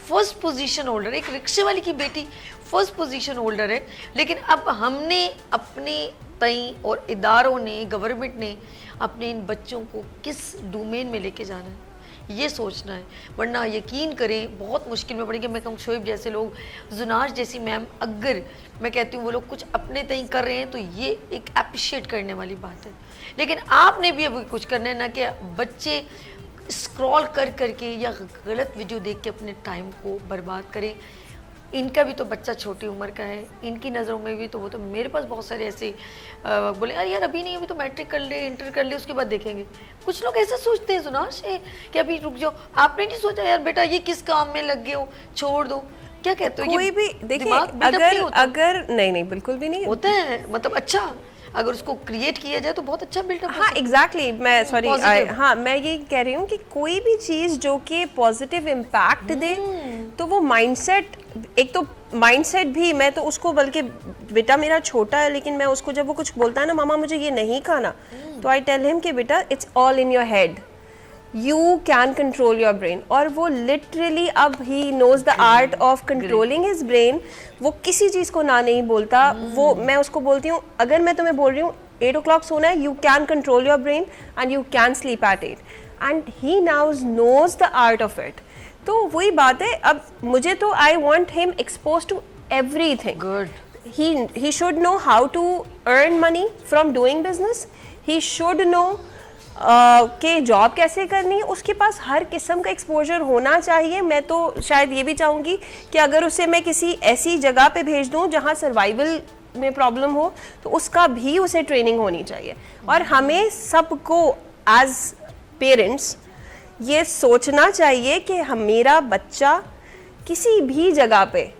फर्स्ट पोजीशन होल्डर, एक रिक्शे वाली की बेटी फर्स्ट पोजीशन होल्डर है, लेकिन अब हमने अपने तई और इदारों ने, गवर्नमेंट ने अपने इन बच्चों को किस डोमेन में लेके जाना है ये सोचना है, वरना यकीन करें बहुत मुश्किल में पड़ेंगे। मैं कहूँ शोएब जैसे लोग, जुनाश जैसी मैम, अगर मैं कहती हूँ वो लोग कुछ अपने तय कर रहे हैं तो ये एक अप्रिशिएट करने वाली बात है। लेकिन आपने भी अभी कुछ करना है ना कि बच्चे स्क्रॉल कर करके या गलत वीडियो देख के अपने टाइम को बर्बाद करें। इनका भी तो बच्चा छोटी उम्र का है, इनकी नज़रों में भी तो वो तो, मेरे पास बहुत सारे ऐसे बोले अरे यार अभी नहीं, अभी तो मैट्रिक कर ले, इंटर कर ले, उसके बाद देखेंगे। कुछ लोग ऐसा सोचते हैं जुनाश कि अभी रुक जाओ। आपने नहीं सोचा यार बेटा ये किस काम में लग गए हो, छोड़ दो, क्या कहते हो? कोई भी देखिए, अगर नहीं बिल्कुल भी नहीं होता है, मतलब अच्छा अगर उसको क्रिएट किया जाए तो बहुत अच्छा बिल्डअप। हाँ एग्जैक्टली, मैं सॉरी, हाँ मैं ये कह रही हूँ कि कोई भी चीज़ जो कि पॉजिटिव इम्पैक्ट दे, तो वो माइंडसेट, एक तो माइंडसेट भी, मैं तो उसको, बल्कि बेटा मेरा छोटा है लेकिन मैं उसको जब वो कुछ बोलता है ना, मामा मुझे ये नहीं खाना, तो आई टेल हिम कि बेटा it's all in your head, you can control your brain. और वो लिटरली अब ही knows the art of controlling his brain. वो किसी चीज़ को ना नहीं बोलता। वो मैं उसको बोलती हूँ, अगर मैं तुम्हें बोल रही हूँ 8 o'clock सोना है, you can control your brain and you can sleep at 8, and he now knows the art of it. तो वही बात है, अब मुझे तो I want him expose to everything. Good, he should know how to earn money from doing business. He should know कि job कैसे करनी है, उसके पास हर किस्म का एक्सपोजर होना चाहिए। मैं तो शायद ये भी चाहूँगी कि अगर उसे मैं किसी ऐसी जगह पे भेज दूँ जहाँ सर्वाइवल में प्रॉब्लम हो, तो उसका भी उसे ट्रेनिंग होनी चाहिए। और हमें सबको एज पेरेंट्स ये सोचना चाहिए कि मेरा बच्चा किसी भी जगह पे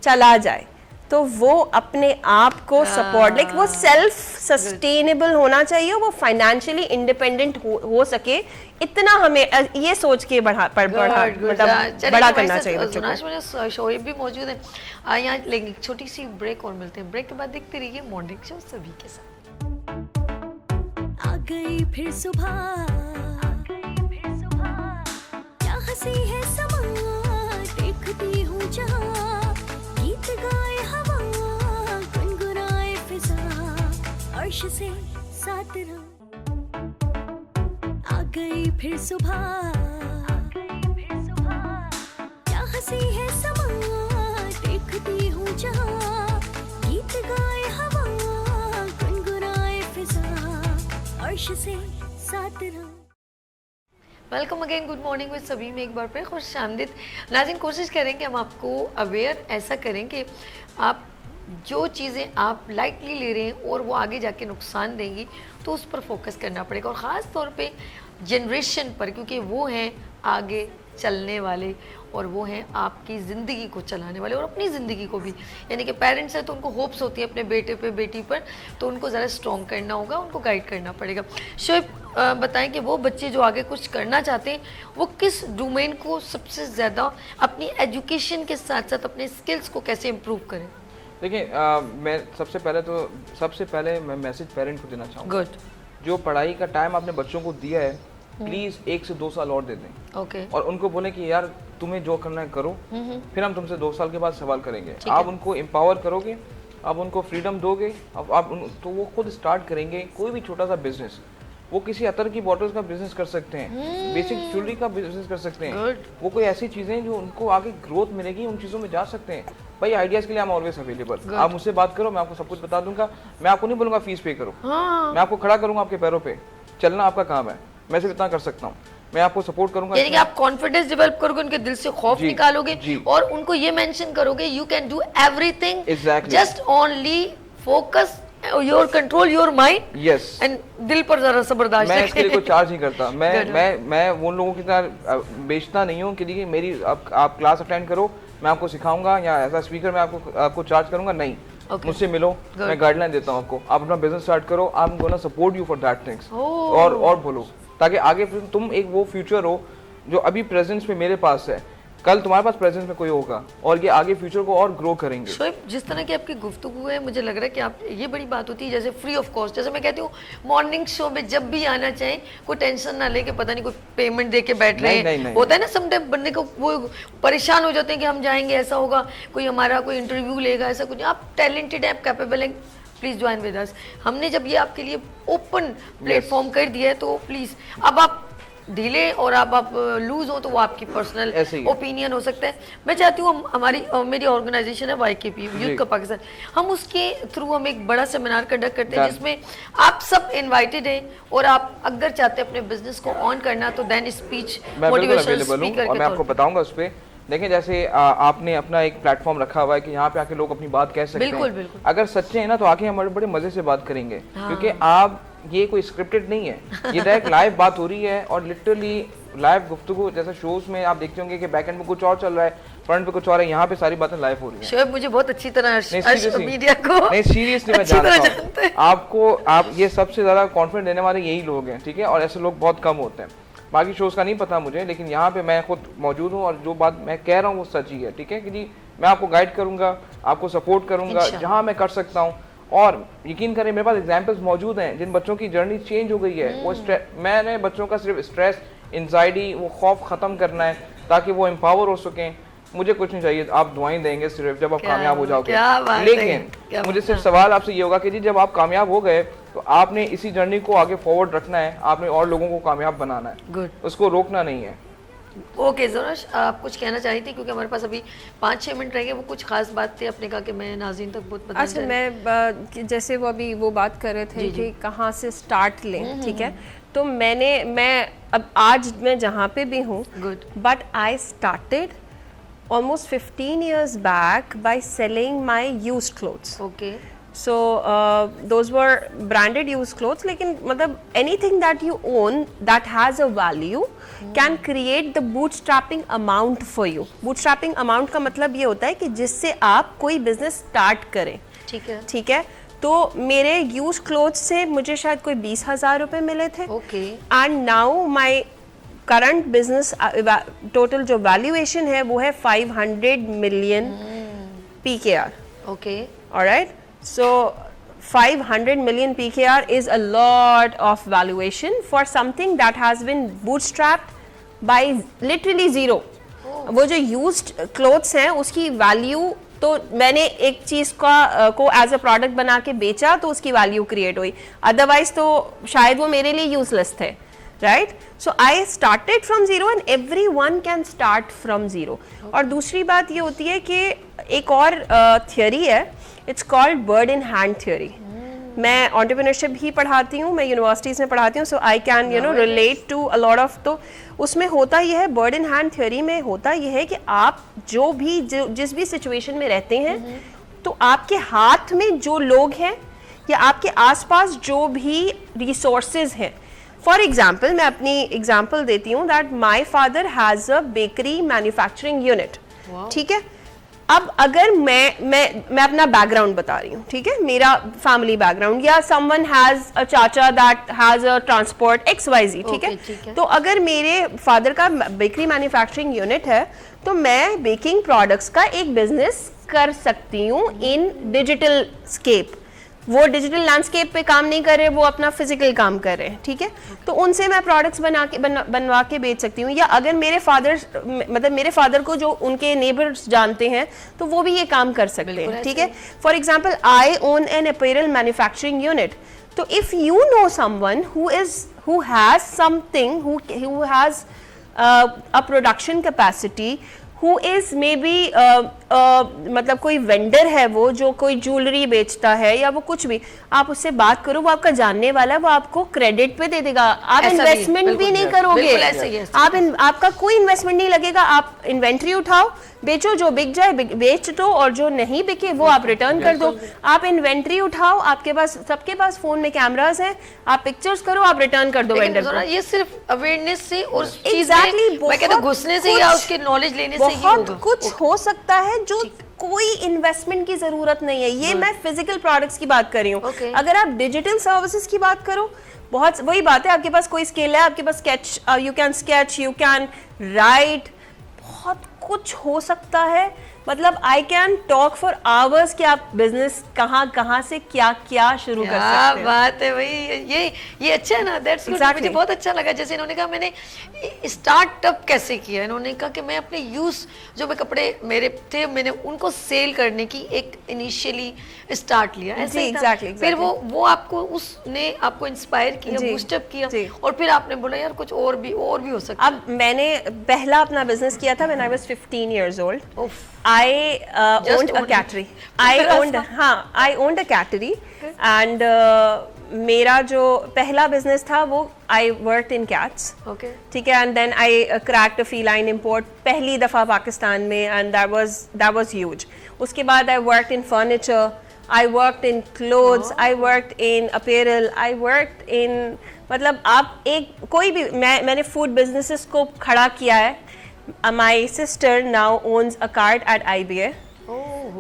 चला जाए तो वो अपने आप को सपोर्ट, लाइक वो सेल्फ सस्टेनेबल होना चाहिए, वो फाइनेंशियली इंडिपेंडेंट हो सके, इतना हमें ये सोच के बड़ा करना चाहिए बच्चों को। शोएब भी मौजूद है यहाँ, लेंगे छोटी सी ब्रेक और मिलते हैं। ब्रेक के बाद देखते रहिए मॉर्निंग शो सभी के साथ। आ गई फिर सुबह, क्या हंसी है समा, देखती हूँ जहाँ, गीत गाए हवा, गुनगुनाए फिजा, अर्श से साथ रहो। आ गई फिर सुबह, क्या हंसी है समा, देखती हूँ जहाँ, गीत गाए हवा, गुनगुनाए फिजा, अर्श से साथ रहो। Welcome again, good morning with सभी में एक बार फिर खुश आमदीद। नाज़रीन, कोशिश करें कि हम आपको अवेयर ऐसा करें कि आप जो चीज़ें आप लाइटली ले रहे हैं और वो आगे जाके नुकसान देंगी, तो उस पर फोकस करना पड़ेगा, और ख़ास तौर पे जनरेशन पर, क्योंकि वो हैं आगे चलने वाले और वो हैं आपकी ज़िंदगी को चलाने वाले और अपनी ज़िंदगी को भी। यानी कि पेरेंट्स हैं तो उनको होप्स होती है अपने बेटे पे बेटी पर, तो उनको ज़रा स्ट्रॉन्ग करना होगा, उनको गाइड करना पड़ेगा। शोएब, बताएं कि वो बच्चे जो आगे कुछ करना चाहते हैं वो किस डोमेन को सबसे ज़्यादा अपनी एजुकेशन के साथ साथ अपने स्किल्स को कैसे इम्प्रूव करें? देखिए, मैं सबसे पहले मैं मैसेज पेरेंट को देना चाहूँगा। गुड। जो पढ़ाई का टाइम आपने बच्चों को दिया है, प्लीज़ 1 से 2 साल और दे दें। ओके। और उनको बोले कि यार तुम्हें जो करना है करो, फिर हम तुमसे 2 साल के बाद सवाल करेंगे। आप उनको एम्पावर करोगे, आप उनको फ्रीडम दोगे, तो वो खुद स्टार्ट करेंगे कोई भी छोटा सा बिजनेस। वो किसी अतर की बॉटल्स का बिजनेस कर सकते हैं, बेसिक ज्वेलरी का बिजनेस कर सकते हैं। वो कोई ऐसी चीज़ें जो उनको आगे ग्रोथ मिलेगी, उन चीज़ों में जा सकते हैं। भाई आइडियाज़ के लिए आई एम ऑलवेज अवेलेबल। आप मुझसे बात करो, मैं आपको सब कुछ बता दूंगा। मैं आपको नहीं बोलूँगा फीस पे करो, मैं आपको खड़ा करूँगा आपके पैरों पे, चलना आपका काम है। मैं सिर्फ इतना कर सकता हूँ, मैं आपको सपोर्ट करूंगा। यानी कि आप कॉन्फिडेंस डेवलप करोगे, उनके दिल से खौफ निकालोगे और उनको ये मेंशन करोगे you can do everything, just only focus your control your mind. Yes. And दिल पर जरा सा बर्दाश्त। मैं इसके लिए कोई चार्ज नहीं करता। मैं उन लोगों की तरह बेचता नहीं हूँ कि मेरी आप क्लास अटेंड करो, मैं आपको सिखाऊंगा, या एज स्पीकर मैं आपको चार्ज करूंगा, नहीं। मुझसे मिलो, मैं गाइडलाइन देता हूँ आपको, आप अपना बिजनेस स्टार्ट करो, I am gonna support you for that things. और बोलो, ताकि आगे फिर तुम एक वो फ्यूचर हो जो अभी प्रेजेंस में मेरे पास है, कल तुम्हारे पास प्रेजेंस में कोई होगा, और ये आगे फ्यूचर को और ग्रो करेंगे। शोएब, जिस तरह की आपकी गुफ्तगू है, मुझे लग रहा है कि आप, ये बड़ी बात होती है जैसे फ्री ऑफ कॉस्ट। जैसे मैं कहती हूँ मॉर्निंग शो में जब भी आना चाहें, कोई टेंशन ना लेके, पता नहीं कोई पेमेंट दे के बैठ रहे हैं, होता है ना समटाइम बंदे को, वो परेशान हो जाते हैं कि हम जाएंगे ऐसा होगा, कोई हमारा कोई इंटरव्यू लेगा, ऐसा कुछ। आप टैलेंटेड हैं, आप कैपेबल हैं, प्लीज़ ज्वाइन विद अस। हमने जब ये आपके लिए ओपन प्लेटफॉर्म कर दिया है, तो प्लीज़ अब आप ढीले और आप लूज हो तो वो आपकी पर्सनल ओपिनियन हो सकता है। मैं चाहती हूँ मेरी ऑर्गेनाइजेशन है YKP, यूथ का पाकिस्तान, हम उसके थ्रू हम एक बड़ा सेमिनार कंडक्ट करते हैं जिसमें आप सब इनवाइटेड हैं, और आप अगर चाहते हैं अपने बिजनेस को ऑन करना तो देन स्पीच मोटिवेशनल स्पीकर और मैं आपको बताऊंगा उस पर। देखें, जैसे आपने अपना एक प्लेटफॉर्म रखा हुआ है कि यहाँ पे आके लोग अपनी बात कह सकते हैं। बिल्कुल। अगर सच्चे हैं ना तो आके हम बड़े मजे से बात करेंगे, क्योंकि आप, ये कोई स्क्रिप्टेड नहीं है, ये डायरेक्ट लाइव बात हो रही है, और लिटरली लाइव गुफ्तगू। जैसे शोज में आप देखते होंगे कि बैक एंड में कुछ और चल रहा है, फ्रंट पे कुछ और है, यहाँ पे सारी बातें लाइव हो रही हैं। शोएब, मुझे बहुत अच्छी तरह मीडिया को नहीं, सीरियसली मैं जानता हूँ आपको। आप ये सबसे ज्यादा कॉन्फिडेंस देने वाले यही लोग हैं, ठीक है, और ऐसे लोग बहुत कम होते हैं। बाकी शोज का नहीं पता मुझे, लेकिन यहाँ पे मैं खुद मौजूद हूँ, और जो बात मैं कह रहा हूँ वो सच ही है, ठीक है कि जी, मैं आपको गाइड करूंगा, आपको सपोर्ट करूंगा जहाँ मैं कर सकता हूँ। और यकीन करें, मेरे पास एग्जाम्पल्स मौजूद हैं जिन बच्चों की जर्नी चेंज हो गई है। वो मैंने बच्चों का सिर्फ स्ट्रेस, एंजाइटी, वो खौफ ख़त्म करना है ताकि वो एम्पावर हो सकें। मुझे कुछ नहीं चाहिए, आप दुआएं देंगे सिर्फ जब आप कामयाब हो जाओगे। लेकिन मुझे सिर्फ सवाल आपसे ये होगा कि जी, जब आप कामयाब हो गए तो आपने इसी जर्नी को आगे फॉरवर्ड रखना है, आपने और लोगों को कामयाब बनाना है, उसको रोकना नहीं है। ओके ज़ोनश, आप कुछ कहना चाहती थी क्योंकि हमारे पास अभी 5-6 मिनट रह गए, वो कुछ खास बात थी आपने कहा कि मैं नाज़रीन तक बहुत बताना अच्छा, मैं जैसे वो अभी वो बात कर रहे थे कि कहाँ से स्टार्ट लें, ठीक है, तो मैं अब आज मैं जहाँ पे भी हूँ, Good. But I started almost 15 years back by selling my used clothes. Okay So those were branded used clothes, लेकिन मतलब anything that you own that has a value can create the bootstrapping amount for you. Bootstrapping amount का मतलब ये होता है कि जिससे आप कोई business start करें, ठीक है ठीक है। तो मेरे used clothes से मुझे शायद कोई 20,000 रुपए मिले थे, okay and now my current business total जो valuation है वो है 500 million PKR. Okay Alright, so 500 million PKR is a lot of valuation for something that has been bootstrapped by literally zero. वो जो used clothes हैं उसकी value, तो मैंने एक चीज़ को एज अ प्रोडक्ट बना के बेचा तो उसकी वैल्यू क्रिएट हुई, अदरवाइज तो शायद वो मेरे लिए यूजलेस थे, right. So I started from zero and every one can start from zero. और दूसरी बात ये होती है कि एक और थियोरी है, it's called bird in hand theory. मैं एंटरप्रेन्योरशिप ही पढ़ाती हूँ, मैं यूनिवर्सिटीज़ में पढ़ाती हूँ, so I can relate to a lot of. तो उसमें होता यह है, बर्ड इन हैंड थ्योरी में होता यह है कि आप जिस भी सिचुएशन में रहते हैं, तो आपके हाथ में जो लोग हैं या आपके आसपास जो भी रिसोर्सेज हैं, फॉर एग्जाम्पल मैं अपनी एग्जाम्पल देती हूँ that my father has a bakery manufacturing unit, ठीक है। अब अगर मैं अपना बैकग्राउंड बता रही हूँ, ठीक है, मेरा फैमिली बैकग्राउंड, या समवन हैज अ चाचा that has a transport XYZ, ठीक है। तो अगर मेरे फादर का बेकरी मैन्युफैक्चरिंग यूनिट है तो मैं बेकिंग प्रोडक्ट्स का एक बिजनेस कर सकती हूँ इन डिजिटल स्केप। वो डिजिटल लैंडस्केप पे काम नहीं कर रहे, वो अपना फिजिकल काम कर रहे हैं, ठीक है। तो उनसे मैं प्रोडक्ट्स बनवा के बेच सकती हूँ। या अगर मेरे फादर को जो उनके नेबर्स जानते हैं तो वो भी ये काम कर सकते हैं, ठीक है। For example I own an apparel manufacturing unit. तो if you know someone who has something, who has a production capacity, who is maybe मतलब कोई वेंडर है वो जो कोई ज्वेलरी बेचता है या वो कुछ भी, आप उससे बात करो, वो आपका जानने वाला है, वो आपको क्रेडिट पे दे देगा। आप इन्वेस्टमेंट भी नहीं करोगे, आपका कोई इन्वेस्टमेंट नहीं लगेगा। आप इन्वेंट्री उठाओ, बेचो, जो बिक जाए बेच दो, और जो नहीं बिके वो आप रिटर्न कर दो। आप इन्वेंट्री उठाओ, आपके पास सबके पास फोन में कैमरास हैं, आप पिक्चर्स करो, आप रिटर्न कर दो वेंडर को। ये सिर्फ अवेयरनेस से और एग्जैक्टली घुसने से या उसके नॉलेज लेने से ही बहुत होगा। कुछ हो सकता है जो कोई इन्वेस्टमेंट की जरूरत नहीं है। ये मैं फिजिकल प्रोडक्ट्स की बात कर रही हूँ। अगर आप डिजिटल सर्विसेज की बात करो, बहुत वही बात है, आपके पास कोई स्किल है, आपके पास sketch, you can sketch, you can write, बहुत कुछ हो सकता है। मतलब I can talk for hours कि आप बिजनेस कहाँ से क्या शुरू कर सकते हैं। बात है भाई, ये अच्छा है ना, दैट्स गुड। मुझे बहुत अच्छा लगा जैसे इन्होंने कहा मैंने स्टार्टअप कैसे किया। इन्होंने कहा कि मैं अपने यूज जो मैं कपड़े मेरे थे, मैंने उनको सेल करने की एक इनिशियली स्टार्ट लिया, ऐसे ही था। फिर वो आपको उसने आपको इंस्पायर किया, बूस्टअप किया, और फिर आपने बोला यार कुछ और भी हो सकता है। अब मैंने पहला अपना बिजनेस किया था when I was 15 years old. I owned a cattery. I owned a cattery, and मेरा जो पहला बिजनेस था वो I worked in cats. Okay. ठीक है, and then I cracked a feline import पहली दफा पाकिस्तान में, and that was huge. उसके बाद I worked in furniture, I worked in clothes, I worked in apparel, I worked in, मतलब आप एक कोई भी, मैंने फूड बिजनेसेस को खड़ा किया है। My sister now owns a cart at IBA,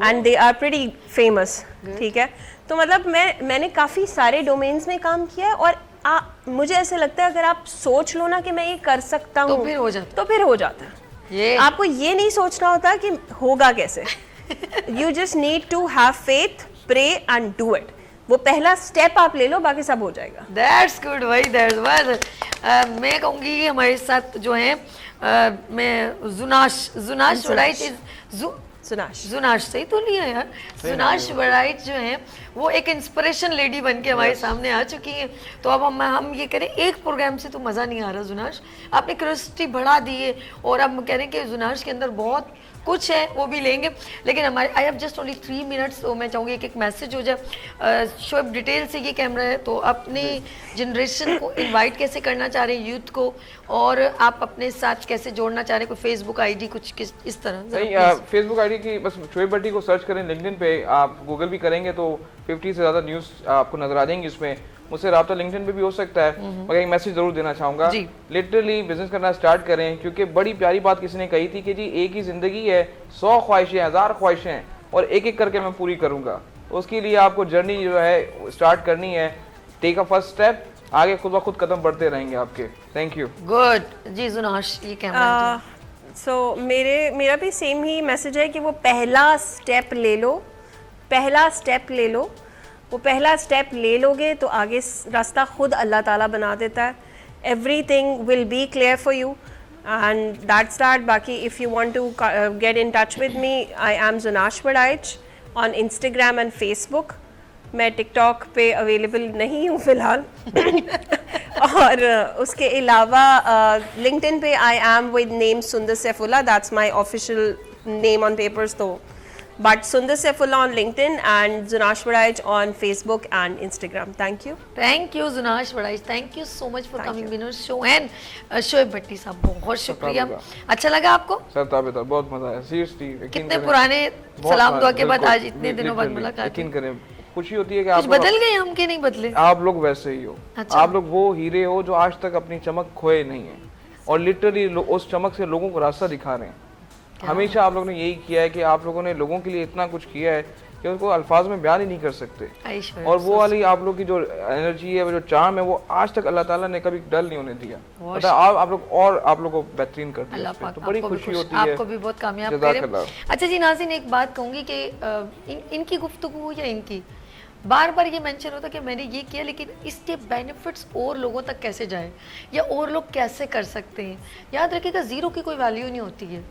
and they are pretty famous. ठीक है, तो मतलब मैंने काफ़ी सारे डोमेन्स में काम किया है, और मुझे ऐसे लगता है अगर आप सोच लो ना कि मैं ये कर सकता हूँ, तो फिर हो जाता है। आपको ये नहीं सोचना होता कि होगा कैसे। You just need to have faith, pray and do it. वो पहला स्टेप आप ले लो, बाकी सब हो जाएगा। That's good भाई, that's well. मैं कहूँगी कि हमारे साथ जो है मैं जुनाश राइट इज जुनाश। जुनाश से ही तो लिया यार। जुनाश वराइट जो है वो एक इंस्पिरेशन लेडी बन के हमारे सामने आ चुकी है। तो अब हम ये करें, एक प्रोग्राम से तो मज़ा नहीं आ रहा जुनाश, आपने क्यूरियोसिटी बढ़ा दी है और अब हम कह रहे हैं कि जुनाश के अंदर बहुत कुछ है, वो भी लेंगे। लेकिन हमारे I have just only 3 minutes, तो मैं चाहूँगी एक मैसेज हो जाए। शोएब डिटेल से ये कैमरा है, तो अपने जनरेशन को इनवाइट कैसे करना चाह रहे हैं, यूथ को, और आप अपने साथ कैसे जोड़ना चाह रहे हैं, कोई फेसबुक आईडी कुछ किस इस तरह? नहीं, फेसबुक आईडी की बस शोएब भट्टी को सर्च करें, लिंक्डइन पे आप गूगल भी करेंगे तो 50 से ज़्यादा न्यूज़ आपको नजर आ जाएंगी उसमें। मुझसे रब्ता लिंक्डइन पे भी हो सकता है, मगर एक मैसेज जरूर देना चाहूँगा, लिटरली बिजनेस करना स्टार्ट करें, क्योंकि बड़ी प्यारी बात किसी ने कही थी कि जी एक ही ज़िंदगी है, 100 ख्वाहिशें, 1000 ख्वाहिशें, और एक एक करके मैं पूरी करूँगा। उसके लिए आपको जर्नी जो है स्टार्ट करनी है, टेक अ फर्स्ट स्टेप, आगे खुद ब खुद कदम बढ़ते रहेंगे आपके। Thank you. गुड जी जुनाश, ये कैमरा सो मेरा भी सेम ही मैसेज है कि वो पहला स्टेप ले लो, पहला स्टेप ले लो। वो पहला स्टेप ले लोगे तो आगे रास्ता खुद अल्लाह ताला बना देता है। Everything will be clear for you and that's that. बाकी if you want to get in touch with me, I am Junash Waraich on Instagram and Facebook. मैं टिकटॉक पे अवेलेबल नहीं हूँ फ़िलहाल और उसके अलावा लिंक्डइन पे आई एम विद नेम सुंदर Saifullah, that's my official name on papers, तो but Sundar Saifullah on LinkedIn and Zunash Wadaich on Facebook and Instagram. Thank you. Thank you Zunash Wadaich. Thank you so much for coming on our show and Shoaib Bhatti साहब बहुत शुक्रिया। अच्छा लगा आपको? Sir ताबेदार, बहुत मजा आया सीरियसली। कितने पुराने सलाम दुआ के बाद आज इतने दिनों बाद मुलाकात। यकीन करें खुशी होती है कि आप बदल गए, हम के नहीं बदले। आप लोग वैसे ही हो। अच्छा। आप लोग वो हीरे हो जो आज तक अपनी चमक खोए नहीं है और लिटरली उस चमक से लोगों को रास्ता दिखा रहे हैं। हमेशा आप लोगों ने यही किया है कि आप लोगों ने लोगों के लिए इतना कुछ किया है कि उनको अल्फाज में बयान ही नहीं कर सकते। और वो वाली आप लोग की जो एनर्जी है, वो जो चार्म है, वो आज तक अल्लाह ताला ने कभी डल नहीं होने दिया। मतलब आप लोग और आप लोग को बेहतरीन कर दिया, तो बड़ी खुशी होती है। आपको भी बहुत कामयाब करें। अच्छा जी नाज़रीन, एक बात कहूँगी कि इनकी गुफ्तगू या इनकी बार बार ये मेंशन होता है कि मैंने ये किया, लेकिन इसके बेनिफिट्स और लोगों तक कैसे जाए या और लोग कैसे कर सकते हैं। याद रखिएगा, ज़ीरो की कोई वैल्यू नहीं होती है,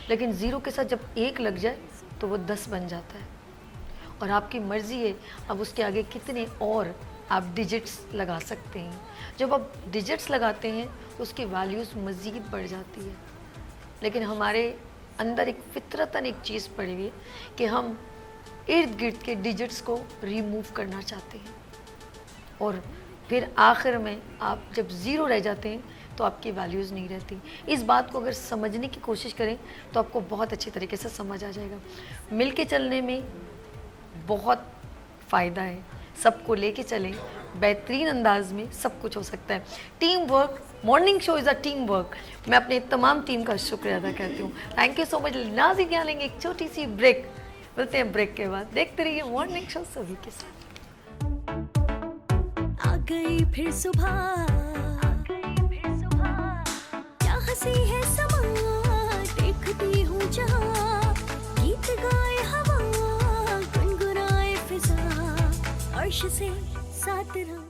लेकिन ज़ीरो के साथ जब एक लग जाए तो वो 10 बन जाता है। और आपकी मर्ज़ी है अब उसके आगे कितने और आप डिजिट्स लगा सकते हैं। जब आप डिजिट्स लगाते हैं तो उसकी वैल्यूज़ मज़ीद बढ़ जाती है। लेकिन हमारे अंदर एक फितरतन एक चीज़ पड़ी हुई है कि हम इर्द गिर्द के डिजिट्स को रिमूव करना चाहते हैं, और फिर आखिर में आप जब ज़ीरो रह जाते हैं तो आपकी वैल्यूज़ नहीं रहती। इस बात को अगर समझने की कोशिश करें तो आपको बहुत अच्छी तरीके से समझ आ जाएगा। मिल के चलने में बहुत फ़ायदा है, सबको लेके चलें, बेहतरीन अंदाज में सब कुछ हो सकता है। Team work, morning show is a team work. मैं अपने तमाम टीम का शुक्रिया अदा करती हूँ। Thank you so much. नाज़रीन, यहाँ लेंगे एक छोटी सी ब्रेक, मिलते हैं ब्रेक के बाद। देखते रहिए मॉर्निंग शो सभी के साथ। आ गई फिर सुबह, क्या हंसी है समा, देखती हूँ जहाँ, गीत गाए हवा, गुनगुनाए फिजा, अर्श से साथ रहूं।